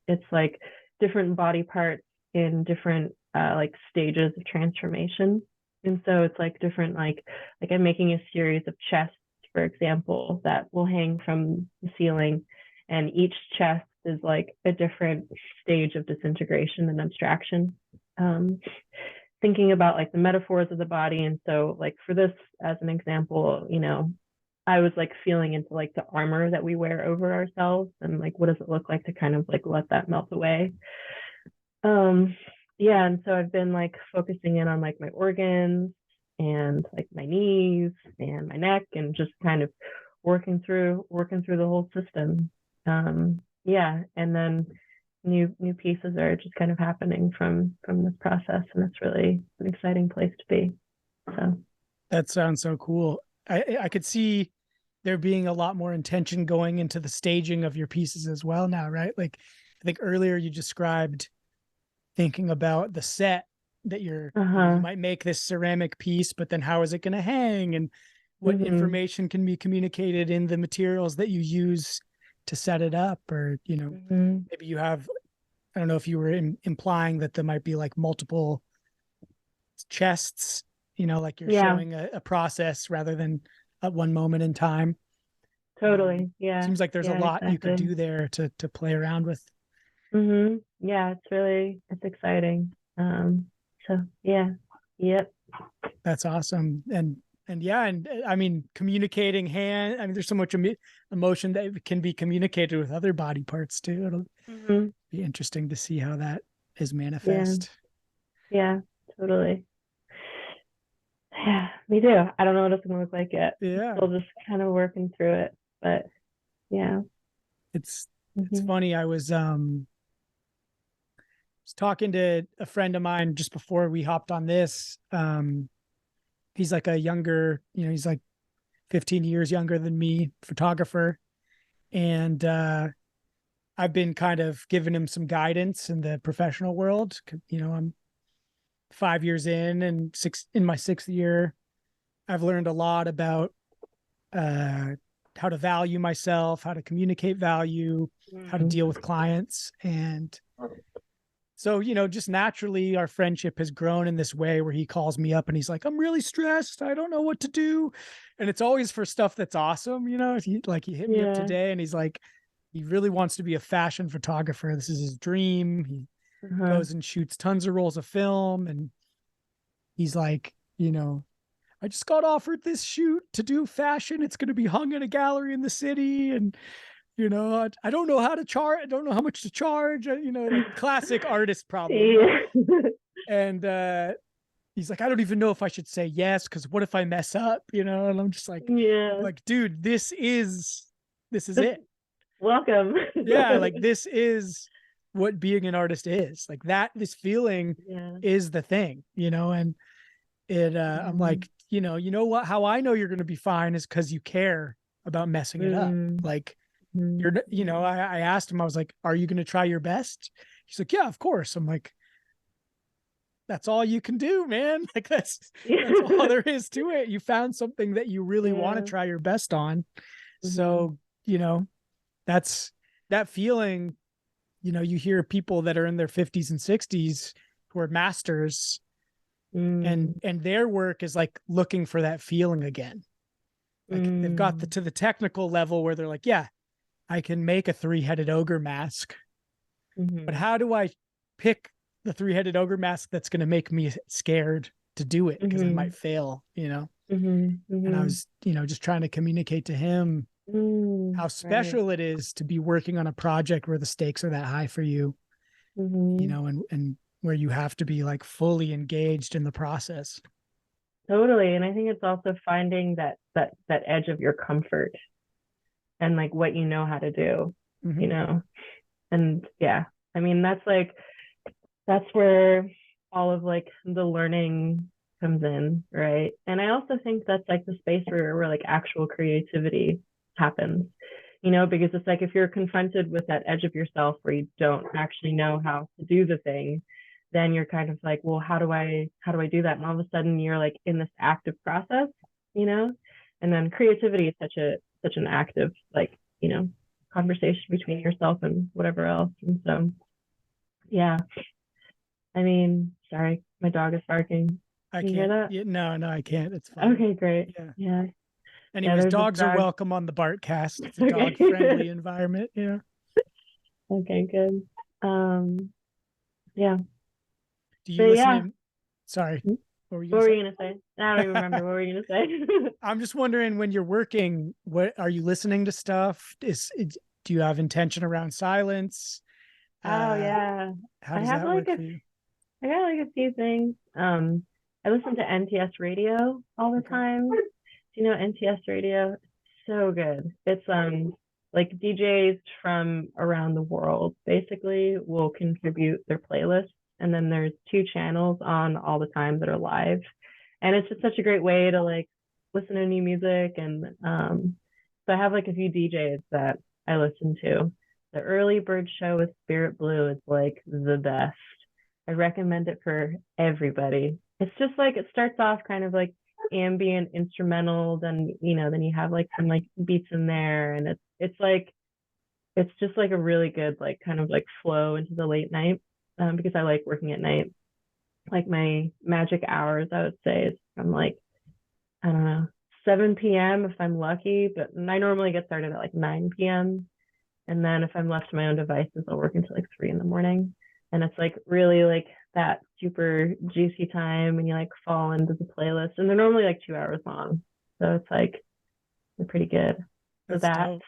[SPEAKER 2] it's like different body parts in different like stages of transformation. And so it's like different like I'm making a series of chests, for example, that will hang from the ceiling, and each chest is like a different stage of disintegration and abstraction. Thinking about like the metaphors of the body. And so like for this as an example, you know, I was like feeling into like the armor that we wear over ourselves and like what does it look like to kind of like let that melt away. Yeah, and so I've been like focusing in on like my organs and like my knees and my neck and just kind of working through the whole system. Yeah, and then new pieces are just kind of happening from this process, and it's really an exciting place to be. So
[SPEAKER 1] That sounds so cool. I could see there being a lot more intention going into the staging of your pieces as well now, right? Like I think earlier you described thinking about the set that you might make this ceramic piece, but then how is it going to hang, and what information can be communicated in the materials that you use to set it up, or you know, maybe you have, I don't know if you were implying that there might be like multiple chests, you know, like you're showing a process rather than at one moment in time.
[SPEAKER 2] Totally. Yeah.
[SPEAKER 1] Seems like there's a lot you could do there to play around with.
[SPEAKER 2] Yeah, it's exciting. So yeah. Yep.
[SPEAKER 1] That's awesome. And yeah, and I mean, communicating there's so much emotion that can be communicated with other body parts too. It'll be interesting to see how that is manifest.
[SPEAKER 2] Yeah, totally. Yeah, me too. I don't know what it's gonna look like yet.
[SPEAKER 1] Yeah.
[SPEAKER 2] Still just kind of working through it, but yeah.
[SPEAKER 1] It's funny. I was talking to a friend of mine just before we hopped on this. He's like a younger, you know, he's like 15 years younger than me, photographer. And I've been kind of giving him some guidance in the professional world. You know, I'm 5 years in and in my 6th year. I've learned a lot about how to value myself, how to communicate value, how to deal with clients. And so, you know, just naturally our friendship has grown in this way where he calls me up and he's like, I'm really stressed. I don't know what to do. And it's always for stuff that's awesome. You know, he hit me up today and he's like, he really wants to be a fashion photographer. This is his dream. He goes and shoots tons of rolls of film. And he's like, you know, I just got offered this shoot to do fashion. It's going to be hung in a gallery in the city. And, you know, I don't know how to charge. I don't know how much to charge. You know, the classic artist problem.
[SPEAKER 2] Yeah.
[SPEAKER 1] And he's like, I don't even know if I should say yes, because what if I mess up? You know, and I'm just like, dude, this is it.
[SPEAKER 2] Welcome.
[SPEAKER 1] Yeah, like this is what being an artist is. Like that, this feeling is the thing, you know, and it I'm like, you know what, how I know you're gonna be fine is because you care about messing it up. Like you're, you know, I asked him, I was like, are you gonna try your best? He's like, yeah, of course. I'm like, that's all you can do, man. Like that's all there is to it. You found something that you really want to try your best on. So, you know, that's that feeling, you know, you hear people that are in their 50s and 60s who are masters and their work is like looking for that feeling again. Like they've got to the technical level where they're like, yeah, I can make a 3-headed ogre mask,
[SPEAKER 2] Mm-hmm.
[SPEAKER 1] but how do I pick the 3-headed ogre mask that's going to make me scared to do it? Because I
[SPEAKER 2] Mm-hmm.
[SPEAKER 1] might fail,
[SPEAKER 2] Mm-hmm.
[SPEAKER 1] and I
[SPEAKER 2] Mm-hmm.
[SPEAKER 1] was, just trying to communicate to him how
[SPEAKER 2] Right.
[SPEAKER 1] special it is to be working on a project where the stakes are that high for you,
[SPEAKER 2] Mm-hmm.
[SPEAKER 1] and where you have to be like fully engaged in the process.
[SPEAKER 2] Totally. And I think it's also finding that edge of your comfort and like what you know how to do,
[SPEAKER 1] Mm-hmm.
[SPEAKER 2] you know? And yeah, I mean, that's where all of like the learning comes in, right? And I also think that's like the space where like actual creativity happens, because it's like if you're confronted with that edge of yourself where you don't actually know how to do the thing, then you're kind of like, well, how do I do that? And all of a sudden you're like in this active process, you know? And then creativity is such an active, like, conversation between yourself and whatever else. And so yeah, I mean, sorry, my dog is barking.
[SPEAKER 1] I
[SPEAKER 2] Can you hear
[SPEAKER 1] can't.
[SPEAKER 2] that?
[SPEAKER 1] Yeah, no, I can't. It's fine.
[SPEAKER 2] Okay, great.
[SPEAKER 1] Yeah.
[SPEAKER 2] Yeah. Yeah,
[SPEAKER 1] Anyways,
[SPEAKER 2] there's this
[SPEAKER 1] dogs are
[SPEAKER 2] dog.
[SPEAKER 1] welcome on the Bartcast. It's a dog
[SPEAKER 2] Okay.
[SPEAKER 1] friendly environment.
[SPEAKER 2] Okay, good. Yeah.
[SPEAKER 1] Do
[SPEAKER 2] But
[SPEAKER 1] you listen
[SPEAKER 2] yeah.
[SPEAKER 1] to? Sorry, what were you
[SPEAKER 2] What
[SPEAKER 1] gonna
[SPEAKER 2] were
[SPEAKER 1] say?
[SPEAKER 2] you gonna say? I don't even remember. What were you gonna say?
[SPEAKER 1] I'm just wondering, when you're working, what are you listening to stuff? Do you have intention around silence?
[SPEAKER 2] Oh
[SPEAKER 1] Uh,
[SPEAKER 2] yeah.
[SPEAKER 1] how
[SPEAKER 2] I
[SPEAKER 1] does
[SPEAKER 2] have
[SPEAKER 1] that
[SPEAKER 2] like
[SPEAKER 1] work
[SPEAKER 2] a
[SPEAKER 1] for you?
[SPEAKER 2] I got like a few things. I listen to NTS radio all the
[SPEAKER 1] Okay.
[SPEAKER 2] time. Do you know NTS radio? So good. It's like DJs from around the world basically will contribute their playlists, and then there's 2 channels on all the time that are live. And it's just such a great way to like listen to new music. And so I have like a few DJs that I listen to. The Early Bird Show with Spirit Blue is like the best. I recommend it for everybody. It's just like it starts off kind of like ambient instrumental, then then you have like some like beats in there, and it's just like a really good like kind of like flow into the late night, because I like working at night. Like my magic hours, I would say, is from like, I don't know, 7 p.m. if I'm lucky, but I normally get started at like 9 p.m. And then if I'm left to my own devices, I'll work until like 3 in the morning. And it's like really like that super juicy time when you like fall into the playlist. And they're normally like 2 hours long. So it's like they're pretty good. So
[SPEAKER 1] That's
[SPEAKER 2] that,
[SPEAKER 1] dope.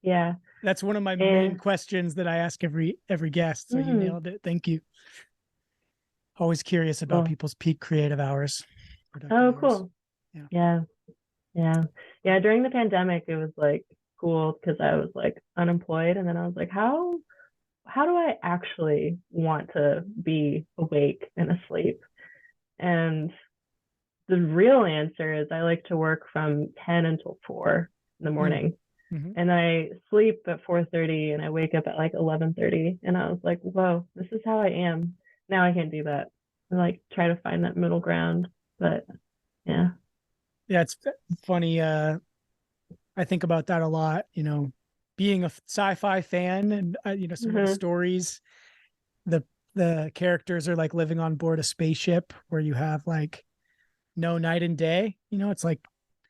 [SPEAKER 2] yeah.
[SPEAKER 1] That's one of my main
[SPEAKER 2] And
[SPEAKER 1] questions that I ask every guest. So you nailed it. Thank you. Always curious about
[SPEAKER 2] cool.
[SPEAKER 1] people's peak creative hours, productive
[SPEAKER 2] Oh,
[SPEAKER 1] hours.
[SPEAKER 2] cool.
[SPEAKER 1] Yeah.
[SPEAKER 2] Yeah. Yeah. Yeah. During the pandemic, it was like cool because I was like unemployed. And then I was like, how do I actually want to be awake and asleep? And the real answer is I like to work from 10 until 4 in the morning.
[SPEAKER 1] Mm-hmm.
[SPEAKER 2] And I sleep at 4:30 and I wake up at like 11:30. And I was like, whoa, this is how I am. Now I can't do that. I like try to find that middle ground. But yeah.
[SPEAKER 1] Yeah, it's funny. I think about that a lot, being a sci-fi fan, and some of the
[SPEAKER 2] Mm-hmm.
[SPEAKER 1] stories, the the characters are like living on board a spaceship where you have like no night and day. It's like,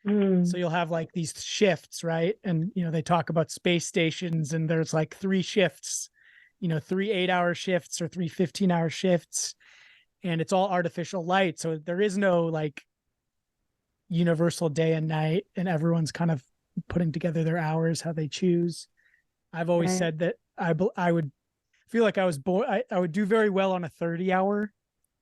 [SPEAKER 1] so
[SPEAKER 2] Mm.
[SPEAKER 1] you'll have like these shifts, right? And they talk about space stations, and there's like 3 shifts, 3 8-hour shifts or 3 15-hour shifts, and it's all artificial light. So there is no like universal day and night, and everyone's kind of putting together their hours how they choose. I've always
[SPEAKER 2] Right.
[SPEAKER 1] said that I would feel like I was born. I would do very well on a 30-hour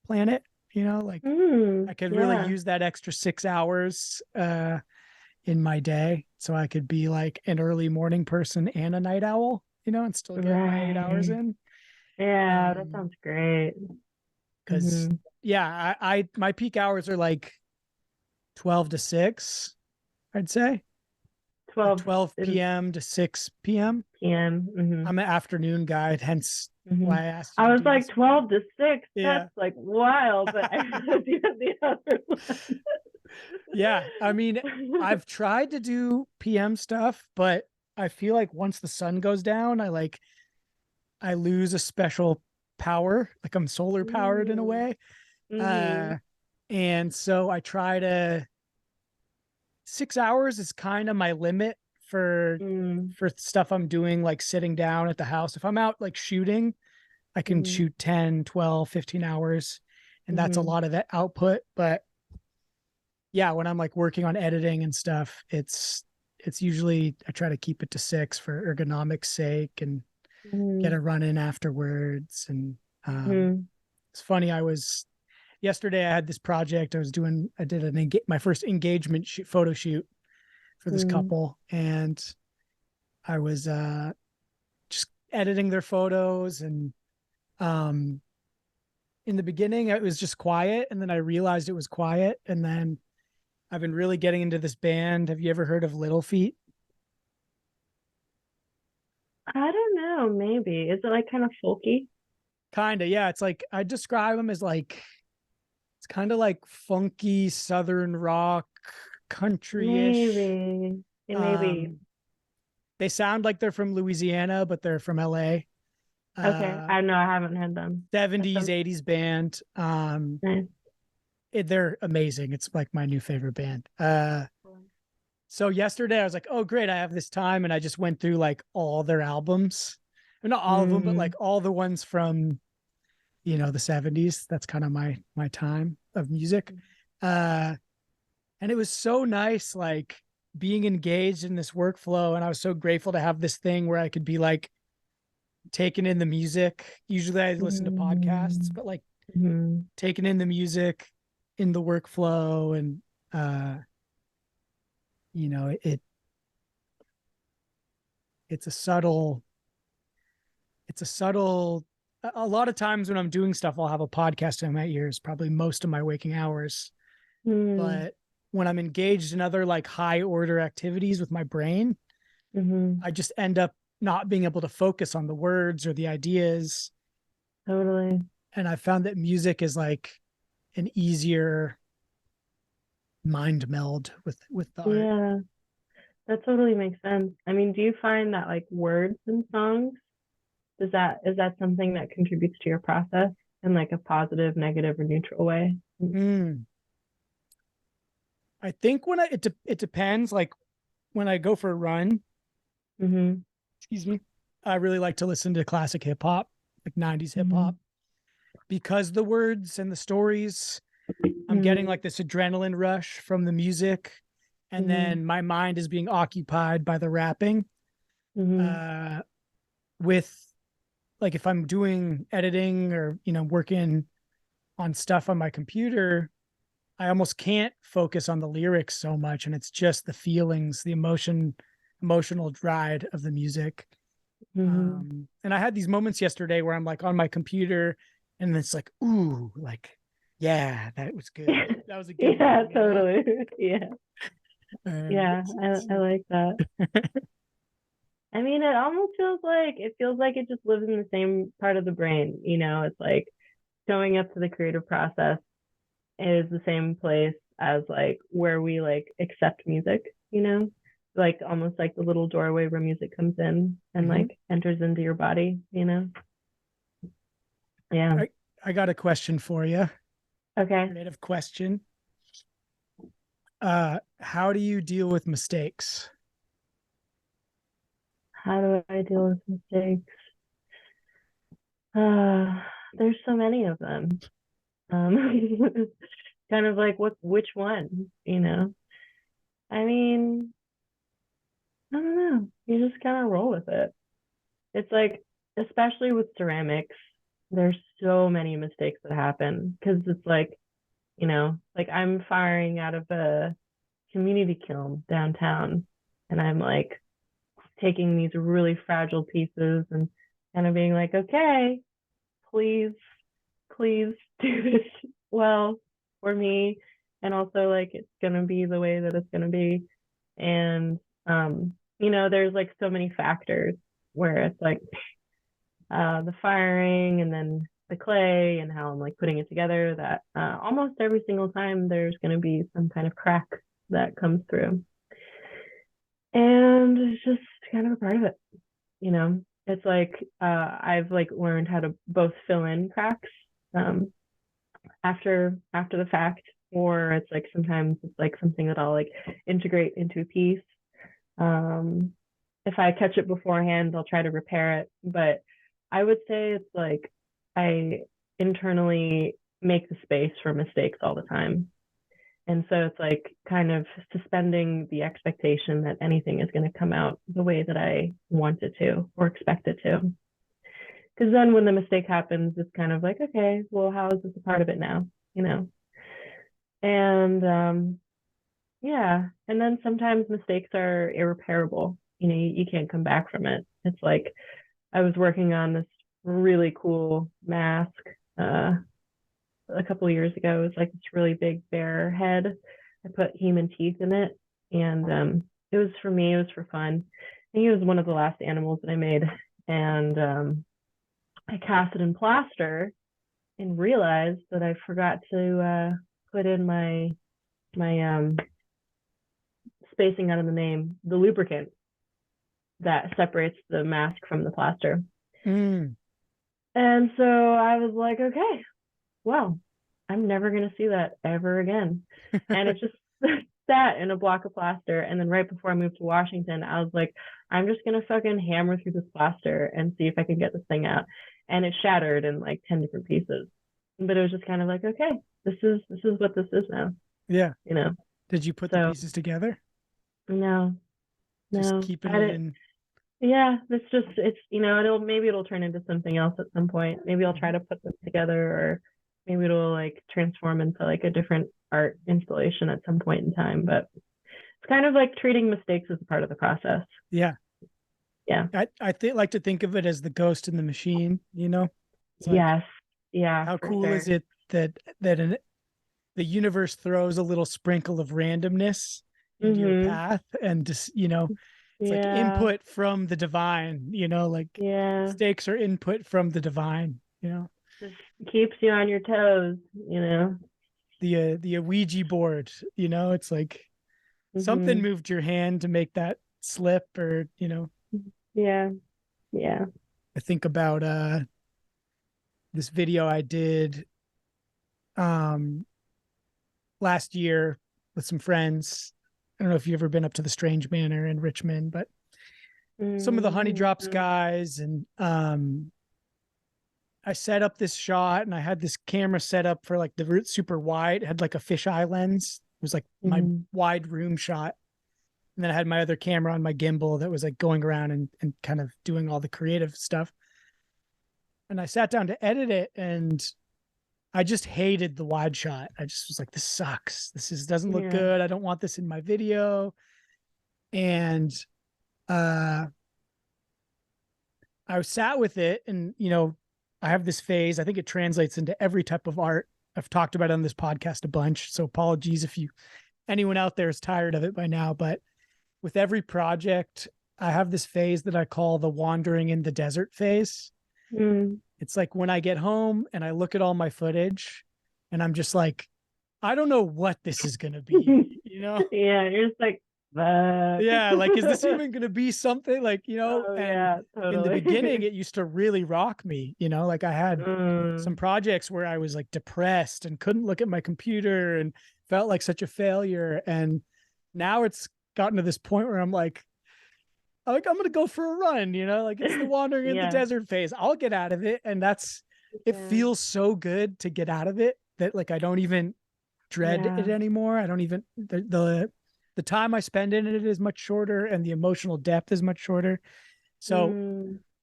[SPEAKER 1] planet. Like I could really
[SPEAKER 2] Yeah.
[SPEAKER 1] use that extra 6 hours in my day, so I could be like an early morning person and a night owl. And still get my 8 hours
[SPEAKER 2] Right.
[SPEAKER 1] in.
[SPEAKER 2] Yeah, that sounds great.
[SPEAKER 1] Because
[SPEAKER 2] Mm-hmm.
[SPEAKER 1] yeah, I my peak hours are like 12 to 6, I'd say, like
[SPEAKER 2] 12
[SPEAKER 1] 12
[SPEAKER 2] is
[SPEAKER 1] p.m. to 6 p.m.
[SPEAKER 2] p.m. Mm-hmm.
[SPEAKER 1] I'm an afternoon guy, hence
[SPEAKER 2] Mm-hmm.
[SPEAKER 1] why I asked you
[SPEAKER 2] I
[SPEAKER 1] to
[SPEAKER 2] was
[SPEAKER 1] do
[SPEAKER 2] like
[SPEAKER 1] this.
[SPEAKER 2] 12 to 6.
[SPEAKER 1] Yeah.
[SPEAKER 2] That's like wild, but I do have the other one.
[SPEAKER 1] Yeah. I mean, I've tried to do PM stuff, but I feel like once the sun goes down, I lose a special power. Like I'm solar powered in a
[SPEAKER 2] Mm.
[SPEAKER 1] way.
[SPEAKER 2] Mm-hmm.
[SPEAKER 1] Uh, and so I try to 6 hours is kind of my limit for stuff I'm doing, like sitting down at the house. If I'm out like shooting, I can shoot 10, 12, 15 hours, and that's a lot of that output. But yeah, when I'm like working on editing and stuff, it's usually I try to keep it to 6 for ergonomics sake and get a run in afterwards. And it's funny, yesterday I had this project I did my first engagement photo shoot for this couple, and I was just editing their photos. And in the beginning it was just quiet, and then I realized it was quiet, and then I've been really getting into this band. Have you ever heard of Little Feat?
[SPEAKER 2] I don't know, maybe. Is it like kind of folky?
[SPEAKER 1] Kind of, yeah. It's like I describe them as like it's kind of like funky southern rock, country-ish.
[SPEAKER 2] Maybe.
[SPEAKER 1] They sound like they're from Louisiana, but they're from LA.
[SPEAKER 2] Okay. I know, I haven't heard them.
[SPEAKER 1] 70s, 80s band.
[SPEAKER 2] Nice.
[SPEAKER 1] They're amazing. It's like my new favorite band. So yesterday I was like, oh great, I have this time, and I just went through like all their albums. Not all of them, but like all the ones from the 70s. That's kind of my time of music. And it was so nice, like being engaged in this workflow. And I was so grateful to have this thing where I could be like taking in the music. Usually I listen to podcasts, but like taking in the music in the workflow. And it's a subtle a lot of times when I'm doing stuff, I'll have a podcast in my ears, probably most of my waking hours. But when I'm engaged in other like high order activities with my brain, I just end up not being able to focus on the words or the ideas.
[SPEAKER 2] Totally.
[SPEAKER 1] And I found that music is like an easier mind meld with the art.
[SPEAKER 2] Yeah, that totally makes sense. I mean, do you find that like words in songs, is that something that contributes to your process in like a positive, negative, or neutral way?
[SPEAKER 1] I think it depends. Like when I go for a run, excuse me, I really like to listen to classic hip hop, like 90s hip hop, because the words and the stories, I'm getting like this adrenaline rush from the music, and then my mind is being occupied by the rapping. With like if I'm doing editing or working on stuff on my computer, I almost can't focus on the lyrics so much, and it's just the feelings, the emotional ride of the music. And I had these moments yesterday where I'm like on my computer, and it's like, ooh, like, yeah, that was good. That was a good
[SPEAKER 2] one,
[SPEAKER 1] totally.
[SPEAKER 2] Yeah. I like that. I mean, it almost feels like it just lives in the same part of the brain. It's like showing up to the creative process is the same place as like where we like accept music, like almost like the little doorway where music comes in and like enters into your body. Yeah.
[SPEAKER 1] I got a question for you.
[SPEAKER 2] Okay.
[SPEAKER 1] Creative question. How do you deal with mistakes?
[SPEAKER 2] How do I deal with mistakes? There's so many of them. Kind of like which one, I mean, I don't know. You just kind of roll with it. It's like, especially with ceramics, there's so many mistakes that happen because it's like, like I'm firing out of a community kiln downtown, and I'm like taking these really fragile pieces and kind of being like, okay, please do this well for me, and also like it's gonna be the way that it's gonna be. And there's like so many factors where it's like the firing and then the clay and how I'm like putting it together, that almost every single time there's going to be some kind of crack that comes through, and it's just kind of a part of it. It's like I've like learned how to both fill in cracks after the fact, or it's like sometimes it's like something that I'll like integrate into a piece. If I catch it beforehand, I'll try to repair it. But I would say it's like I internally make the space for mistakes all the time. And so it's like kind of suspending the expectation that anything is going to come out the way that I want it to or expect it to. Because then when the mistake happens, it's kind of like, okay, well, how is this a part of it now? You know? And yeah. And then sometimes mistakes are irreparable. You know, you can't come back from it. It's like I was working on this really cool mask a couple of years ago. It was like this really big bear head. I put human teeth in it, and it was for me. It was for fun. I think it was one of the last animals that I made, and I cast it in plaster and realized that I forgot to put in my spacing out of the name, the lubricant that separates the mask from the plaster.
[SPEAKER 1] Mm.
[SPEAKER 2] And so I was like, okay, well, I'm never going to see that ever again. And it just sat in a block of plaster. And then right before I moved to Washington, I was like, I'm just going to fucking hammer through this plaster and see if I can get this thing out. And it shattered in like 10 different pieces. But it was just kind of like, okay, this is what this is now.
[SPEAKER 1] Yeah.
[SPEAKER 2] You know.
[SPEAKER 1] Did you put the pieces together?
[SPEAKER 2] No.
[SPEAKER 1] Just keeping it in.
[SPEAKER 2] Yeah, it's maybe it'll turn into something else at some point. Maybe I'll try to put this together, or maybe it'll like transform into like a different art installation at some point in time. But it's kind of like treating mistakes as a part of the process.
[SPEAKER 1] Yeah.
[SPEAKER 2] Yeah.
[SPEAKER 1] I like to think of it as the ghost in the machine, you know?
[SPEAKER 2] It's like, yes. Yeah.
[SPEAKER 1] How cool is it that the universe throws a little sprinkle of randomness into your path, and just, it's like input from the divine, like mistakes are input from the divine,
[SPEAKER 2] just keeps you on your toes,
[SPEAKER 1] the Ouija board, it's like something moved your hand to make that slip, or
[SPEAKER 2] yeah.
[SPEAKER 1] I think about this video I did last year with some friends. I don't know if you've ever been up to the Strange Manor in Richmond, but some of the Honey Drops guys, and I set up this shot, and I had this camera set up for like the root super wide. It had like a fisheye lens. It was like my wide room shot. And then I had my other camera on my gimbal that was like going around and kind of doing all the creative stuff. And I sat down to edit it, and I just hated the wide shot. I just was like, this sucks. Doesn't look good. I don't want this in my video. And I sat with it, and I have this phase. I think it translates into every type of art. I've talked about it on this podcast a bunch, so apologies if anyone out there is tired of it by now. But with every project, I have this phase that I call the wandering in the desert phase. It's like when I get home and I look at all my footage, and I'm just like, I don't know what this is going to be,
[SPEAKER 2] Yeah, you're just like,
[SPEAKER 1] yeah, like, is this even going to be something, like,
[SPEAKER 2] totally.
[SPEAKER 1] In the beginning, it used to really rock me, like I had some projects where I was like depressed and couldn't look at my computer and felt like such a failure. And now it's gotten to this point where I'm like, I'm going to go for a run, like it's the wandering in the desert phase. I'll get out of it. And it feels so good to get out of it that like, I don't even dread it anymore. I don't even, the time I spend in it is much shorter, and the emotional depth is much shorter. So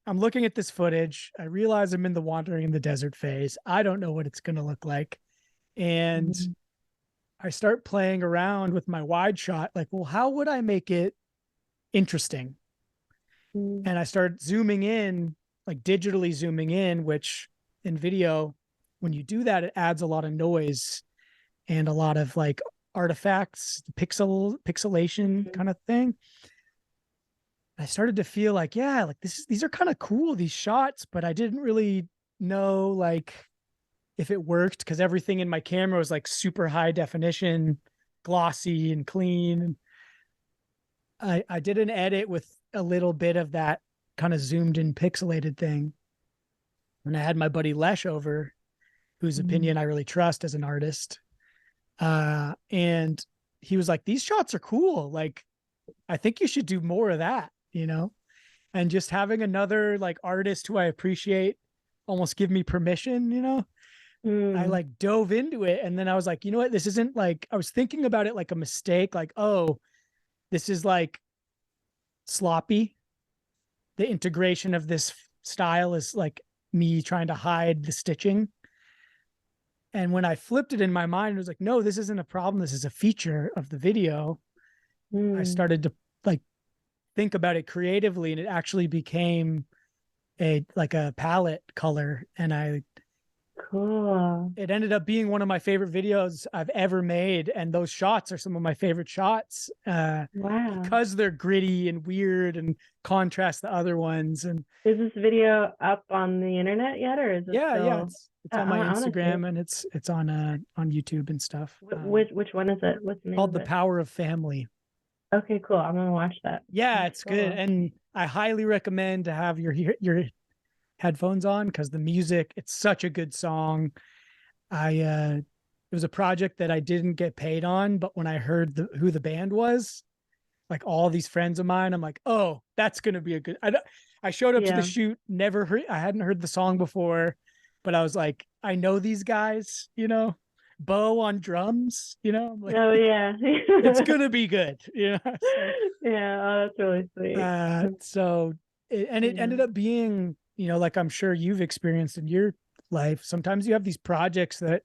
[SPEAKER 1] I'm looking at this footage. I realize I'm in the wandering in the desert phase. I don't know what it's going to look like. And I start playing around with my wide shot. Like, well, how would I make it interesting? And I start zooming in, like digitally zooming in, which in video, when you do that, it adds a lot of noise and a lot of like artifacts, pixelation kind of thing. I started to feel like, like these are kind of cool, these shots, but I didn't really know like if it worked, because everything in my camera was like super high definition, glossy and clean. I did an edit with a little bit of that kind of zoomed in pixelated thing. And I had my buddy Lesh over, whose opinion I really trust as an artist. And he was like, these shots are cool. Like, I think you should do more of that, and just having another like artist who I appreciate almost give me permission. I
[SPEAKER 2] Mm,
[SPEAKER 1] like dove into it, and then I was like, you know what, this isn't like, I was thinking about it like a mistake, like, oh, this is like sloppy. The integration of this style is like me trying to hide the stitching. And when I flipped it in my mind, it was like, no, this isn't a problem. This is a feature of the video. I
[SPEAKER 2] mm,
[SPEAKER 1] started to like think about it creatively, and it actually became a palette color. And
[SPEAKER 2] cool.
[SPEAKER 1] it ended up being one of my favorite videos I've ever made. And those shots are some of my favorite shots,
[SPEAKER 2] Wow.
[SPEAKER 1] because they're gritty and weird and contrast the other ones. And
[SPEAKER 2] Is this video up on the internet yet, or is it
[SPEAKER 1] yeah,
[SPEAKER 2] still?
[SPEAKER 1] it's on my
[SPEAKER 2] I want to see it.
[SPEAKER 1] Instagram, and it's on YouTube and stuff.
[SPEAKER 2] Which one is it? What's the name
[SPEAKER 1] Called
[SPEAKER 2] of
[SPEAKER 1] The
[SPEAKER 2] it?
[SPEAKER 1] Power of Family.
[SPEAKER 2] Okay, cool. I'm gonna watch that.
[SPEAKER 1] Yeah,
[SPEAKER 2] That's
[SPEAKER 1] it's good.
[SPEAKER 2] cool.
[SPEAKER 1] And I highly recommend to have your headphones on, because the music, it's such a good song. It was a project that I didn't get paid on, but when I heard who the band was, like all these friends of mine, I'm like, oh, that's gonna be a good. I showed up to the
[SPEAKER 2] Yeah.
[SPEAKER 1] shoot, never heard, I hadn't heard the song before, but I was like, I know these guys. Bo on drums, I'm like,
[SPEAKER 2] Oh yeah.
[SPEAKER 1] it's gonna be good. So,
[SPEAKER 2] Yeah. Oh, that's really sweet.
[SPEAKER 1] so it
[SPEAKER 2] Yeah.
[SPEAKER 1] ended up being, like I'm sure you've experienced in your life. Sometimes you have these projects that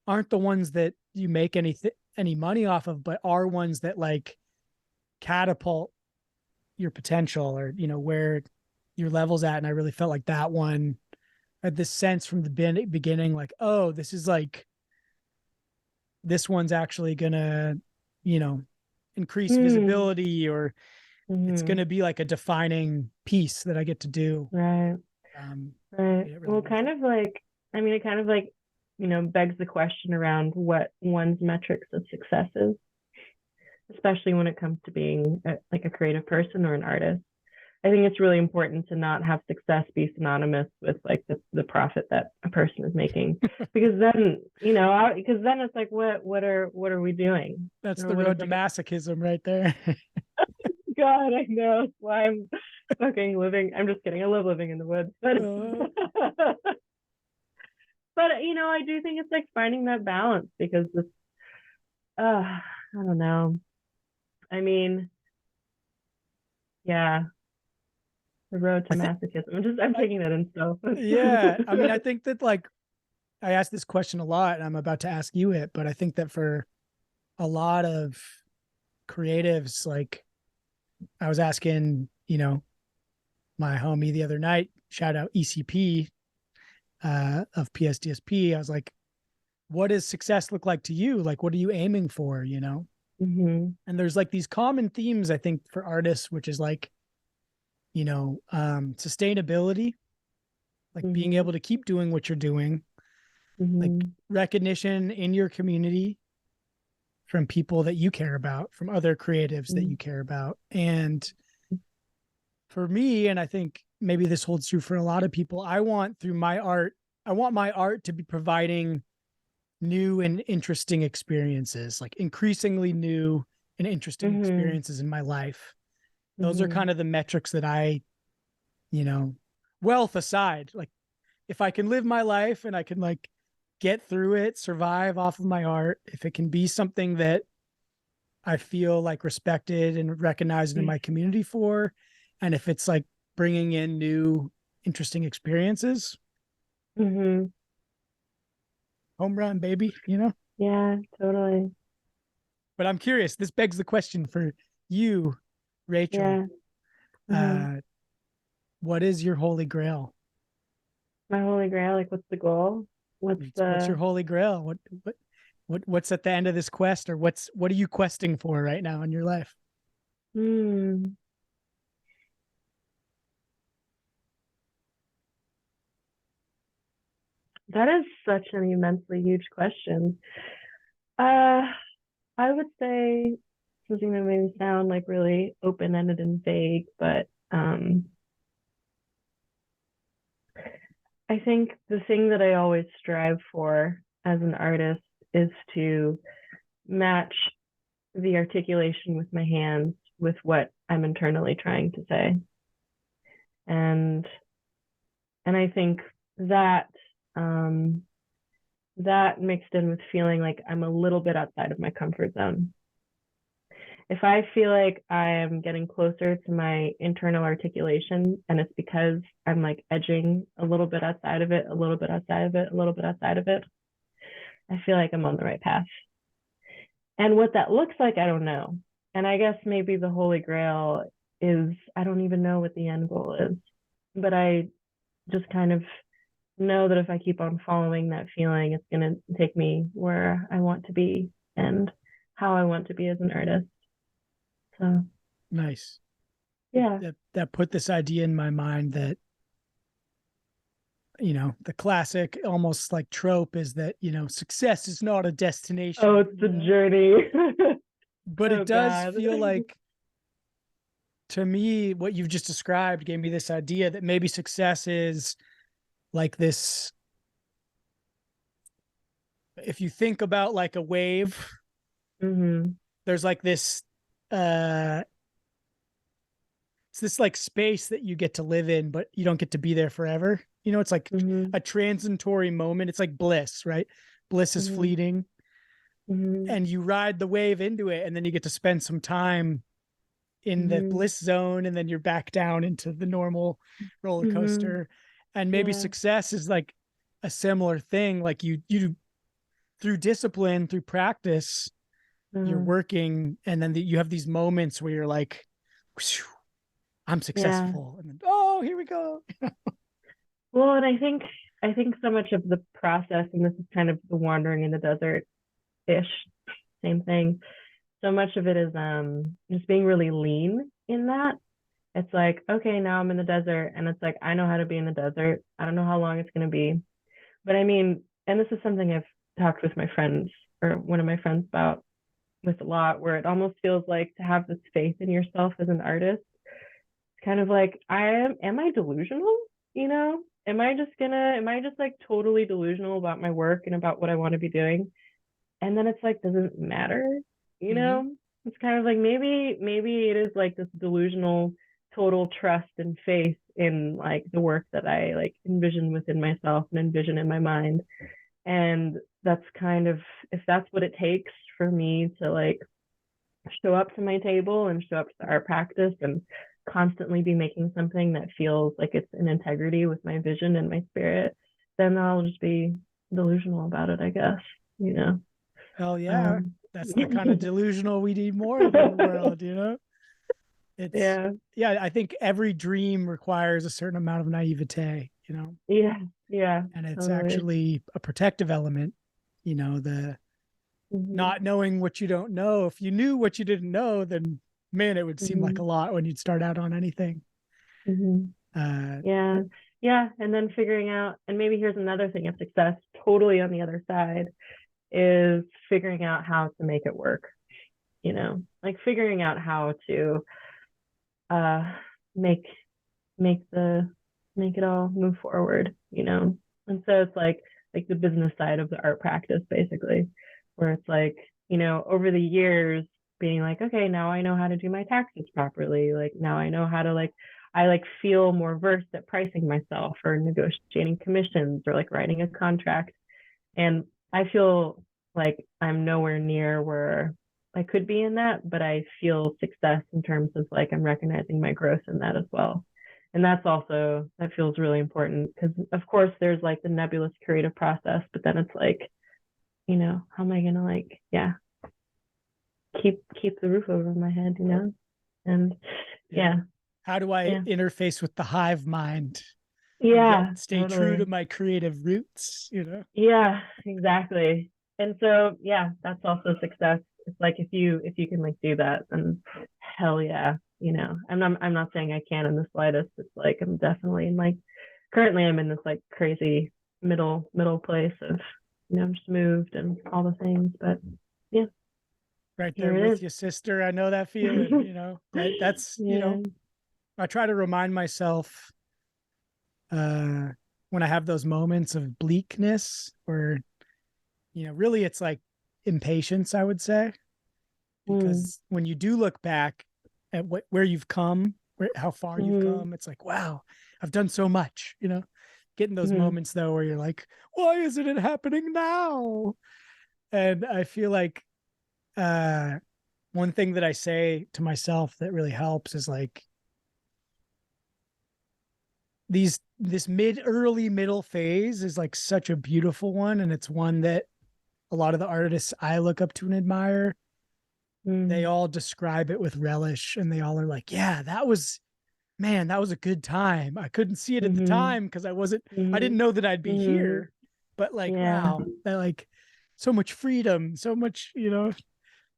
[SPEAKER 1] aren't the ones that you make any money off of, but are ones that like catapult your potential, or where your level's at. And I really felt like that one had this sense from the beginning, like, oh, this one's actually gonna increase
[SPEAKER 2] Mm.
[SPEAKER 1] visibility, or it's
[SPEAKER 2] Hmm.
[SPEAKER 1] gonna be like a defining piece that I get to do.
[SPEAKER 2] Right.
[SPEAKER 1] um
[SPEAKER 2] Right.
[SPEAKER 1] Made it really
[SPEAKER 2] Well,
[SPEAKER 1] worth
[SPEAKER 2] kind
[SPEAKER 1] it.
[SPEAKER 2] of like, I mean, it kind of like, begs the question around what one's metrics of success is, especially when it comes to being like a creative person or an artist. I think it's really important to not have success be synonymous with like the profit that a person is making, because then because then it's like what are we doing?
[SPEAKER 1] That's the
[SPEAKER 2] What is
[SPEAKER 1] road to
[SPEAKER 2] like
[SPEAKER 1] masochism right there.
[SPEAKER 2] God, I know. That's why I'm fucking living. I'm just kidding. I love living in the woods, but
[SPEAKER 1] uh,
[SPEAKER 2] but I do think it's like finding that balance, because this I don't know. I mean, yeah, the road to
[SPEAKER 1] I think
[SPEAKER 2] masochism. I'm
[SPEAKER 1] I,
[SPEAKER 2] taking that in so.
[SPEAKER 1] yeah, I mean, I think that like I ask this question a lot, and I'm about to ask you it, but I think that for a lot of creatives, like I was asking, my homie the other night, shout out ECP, of PSDSP. I was like, what does success look like to you? Like, what are you aiming for?
[SPEAKER 2] Hmm.
[SPEAKER 1] And there's like these common themes, I think, for artists, which is like, sustainability, like being
[SPEAKER 2] Hmm.
[SPEAKER 1] able to keep doing what you're doing, like
[SPEAKER 2] Hmm.
[SPEAKER 1] recognition in your community from people that you care about, from other creatives that you care about. And for me, and I think maybe this holds true for a lot of people, I want my art to be providing new and interesting experiences, like increasingly new and interesting
[SPEAKER 2] Hmm.
[SPEAKER 1] experiences in my life. Those are
[SPEAKER 2] Hmm.
[SPEAKER 1] kind of the metrics that you know, wealth aside, like if I can live my life and I can like get through it, survive off of my art, if it can be something that I feel like respected and recognized in my community for, and if it's like bringing in new, interesting experiences,
[SPEAKER 2] Hmm.
[SPEAKER 1] home run, baby.
[SPEAKER 2] Yeah, totally.
[SPEAKER 1] But I'm curious, this begs the question for you, Rachel.
[SPEAKER 2] Yeah. Hmm.
[SPEAKER 1] Uh, what is your holy grail?
[SPEAKER 2] My holy grail, like what's the goal? What's
[SPEAKER 1] What's your
[SPEAKER 2] the
[SPEAKER 1] holy grail? What's at the end of this quest, or what are you questing for right now in your life?
[SPEAKER 2] hmm. That is such an immensely huge question. Uh, I would say something that made me sound like really open-ended and vague, but I think the thing that I always strive for as an artist is to match the articulation with my hands with what I'm internally trying to say. And I think that that mixed in with feeling like I'm a little bit outside of my comfort zone. If I feel like I am getting closer to my internal articulation and it's because I'm like edging a little bit outside of it, a little bit outside of it, a little bit outside of it, I feel like I'm on the right path. And what that looks like, I don't know. And I guess maybe the Holy Grail is, I don't even know what the end goal is, but I just kind of know that if I keep on following that feeling, it's going to take me where I want to be and how I want to be as an artist. So
[SPEAKER 1] Nice.
[SPEAKER 2] yeah.
[SPEAKER 1] That put this idea in my mind that, you know, the classic almost like trope is that, you know, success is not a destination.
[SPEAKER 2] Oh, it's the journey.
[SPEAKER 1] But
[SPEAKER 2] Oh,
[SPEAKER 1] it does
[SPEAKER 2] God.
[SPEAKER 1] feel like, to me, what you've just described gave me this idea that maybe success is like this. If you think about like a wave,
[SPEAKER 2] Mm-hmm.
[SPEAKER 1] there's like this, it's this like space that you get to live in, but you don't get to be there forever. You know, it's like
[SPEAKER 2] Mm-hmm.
[SPEAKER 1] a transitory moment. It's like bliss, right? Bliss is
[SPEAKER 2] Mm-hmm.
[SPEAKER 1] fleeting,
[SPEAKER 2] Mm-hmm.
[SPEAKER 1] and you ride the wave into it, and then you get to spend some time in the
[SPEAKER 2] Mm-hmm.
[SPEAKER 1] bliss zone, and then you're back down into the normal roller
[SPEAKER 2] Mm-hmm.
[SPEAKER 1] coaster. And maybe
[SPEAKER 2] Yeah.
[SPEAKER 1] success is like a similar thing. Like you through discipline, through practice, you're
[SPEAKER 2] Uh,
[SPEAKER 1] working, and then you have these moments where you're like, I'm
[SPEAKER 2] yeah.
[SPEAKER 1] successful, and then, oh, here we go.
[SPEAKER 2] Well, and I think so much of the process, and this is kind of the wandering in the desert ish, same thing. So much of it is just being really lean in that. It's like, okay, now I'm in the desert, and it's like I know how to be in the desert. I don't know how long it's gonna be. But I mean, and this is something I've talked with my friends or one of my friends about with a lot, where it almost feels like to have this faith in yourself as an artist. It's kind of like, am I delusional? You know, am I just like totally delusional about my work and about what I want to be doing? And then it's like, doesn't matter, you
[SPEAKER 1] Mm-hmm.
[SPEAKER 2] know? It's kind of like maybe it is like this delusional total trust and faith in like the work that I like envision within myself and envision in my mind. And that's kind of, if that's what it takes for me to like show up to my table and show up to the art practice and constantly be making something that feels like it's in integrity with my vision and my spirit, then I'll just be delusional about it, I guess, you know.
[SPEAKER 1] Hell yeah.
[SPEAKER 2] Um,
[SPEAKER 1] That's the kind of delusional we need more of in the world, you know? It's,
[SPEAKER 2] yeah,
[SPEAKER 1] yeah, I think every dream requires a certain amount of naivete, you know?
[SPEAKER 2] yeah, yeah,
[SPEAKER 1] And it's
[SPEAKER 2] totally.
[SPEAKER 1] actually a protective element, you know, the
[SPEAKER 2] Mm-hmm,
[SPEAKER 1] not knowing what you don't know. If you knew what you didn't know, then man, it would seem like
[SPEAKER 2] mm-hmm,
[SPEAKER 1] a lot when you'd start out on anything.
[SPEAKER 2] mm-hmm.
[SPEAKER 1] Uh,
[SPEAKER 2] Yeah, yeah, and then figuring out, and maybe here's another thing of success, totally on the other side, is figuring out how to make it work, you know, like figuring out how to uh make make the make it all move forward, you know. And so it's like the business side of the art practice basically, where it's like, you know, over the years being like, okay, now I know how to do my taxes properly, like now I know how to like, I like feel more versed at pricing myself or negotiating commissions or like writing a contract. And I feel like I'm nowhere near where I could be in that, but I feel success in terms of like I'm recognizing my growth in that as well. And that's also, that feels really important because, of course, there's like the nebulous creative process, but then it's like, you know, how am I going to like, yeah, keep the roof over my head, you know? And
[SPEAKER 1] yeah.
[SPEAKER 2] yeah,
[SPEAKER 1] How do I
[SPEAKER 2] yeah,
[SPEAKER 1] interface with the hive mind and yet
[SPEAKER 2] yeah,
[SPEAKER 1] stay true to
[SPEAKER 2] totally.
[SPEAKER 1] my creative roots, you know?
[SPEAKER 2] Yeah, exactly. And so, yeah, that's also success. It's like if you can like do that, then hell yeah, you know. I'm not saying I can in the slightest. It's like I'm definitely in like currently I'm in this like crazy middle place of, you know, I'm just moved and all the things, but yeah,
[SPEAKER 1] Right there
[SPEAKER 2] here
[SPEAKER 1] with
[SPEAKER 2] it
[SPEAKER 1] you, sister. I know that feeling,
[SPEAKER 2] is.
[SPEAKER 1] you know. That's, you
[SPEAKER 2] Yeah.
[SPEAKER 1] know, I try to remind myself uh when I have those moments of bleakness or, you know, really it's like impatience, I would say,
[SPEAKER 2] Mm,
[SPEAKER 1] because when you do look back, at where you've come, how far you've come. It's like, wow, I've done so much, getting those moments though, where you're like, why isn't it happening now? And I feel like, one thing that I say to myself that really helps is like this early middle phase is like such a beautiful one. And it's one that a lot of the artists I look up to and admire, they all describe it with relish, and they all are like, yeah, that was a good time. I couldn't see it at the time because I didn't know that I'd be here. But like,
[SPEAKER 2] Yeah.
[SPEAKER 1] wow, that like so much freedom, so much, I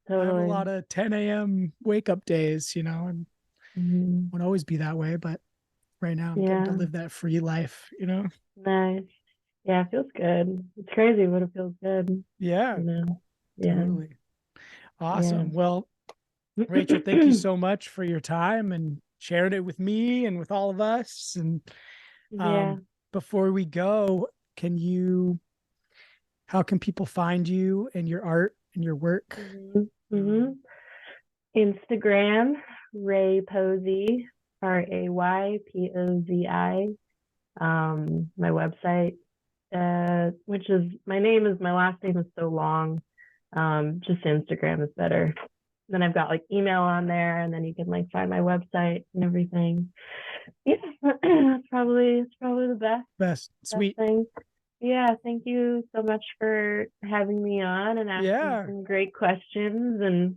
[SPEAKER 1] have a lot of 10 a.m. wake up days, and won't always be that way. But right now I'm getting to live that free life,
[SPEAKER 2] Nice. Yeah, it feels good. It's crazy, but it feels good.
[SPEAKER 1] Yeah,
[SPEAKER 2] Yeah.
[SPEAKER 1] totally. Awesome.
[SPEAKER 2] Yeah.
[SPEAKER 1] Well, Rachel, thank you so much for your time and sharing it with me and with all of us. And
[SPEAKER 2] Yeah.
[SPEAKER 1] before we go, how can people find you and your art and your work?
[SPEAKER 2] Instagram, Ray Posey, RayPozi. My website, which is my last name is so long. Just Instagram is better. Then I've got like email on there, and then you can like find my website and everything. Yeah, it's probably the best
[SPEAKER 1] Sweet
[SPEAKER 2] thing. Yeah, thank you so much for having me on and asking some great questions and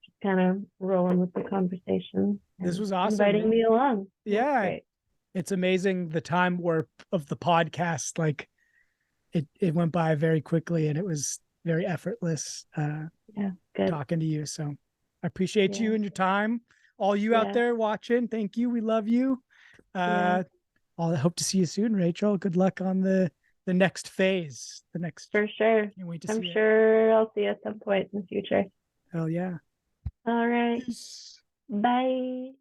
[SPEAKER 2] just kind of rolling with the conversation.
[SPEAKER 1] This was awesome.
[SPEAKER 2] Inviting me along.
[SPEAKER 1] Yeah. It's amazing the time warp of the podcast. Like it went by very quickly, and it was very effortless talking to you. So I appreciate you and your time. All you out there watching, thank you. We love you. I hope to see you soon, Rachel. Good luck on the next phase.
[SPEAKER 2] For sure.
[SPEAKER 1] Can't wait to
[SPEAKER 2] I'm
[SPEAKER 1] see
[SPEAKER 2] sure I'll see you at some point in the future.
[SPEAKER 1] Hell yeah.
[SPEAKER 2] All right.
[SPEAKER 1] Peace.
[SPEAKER 2] Bye.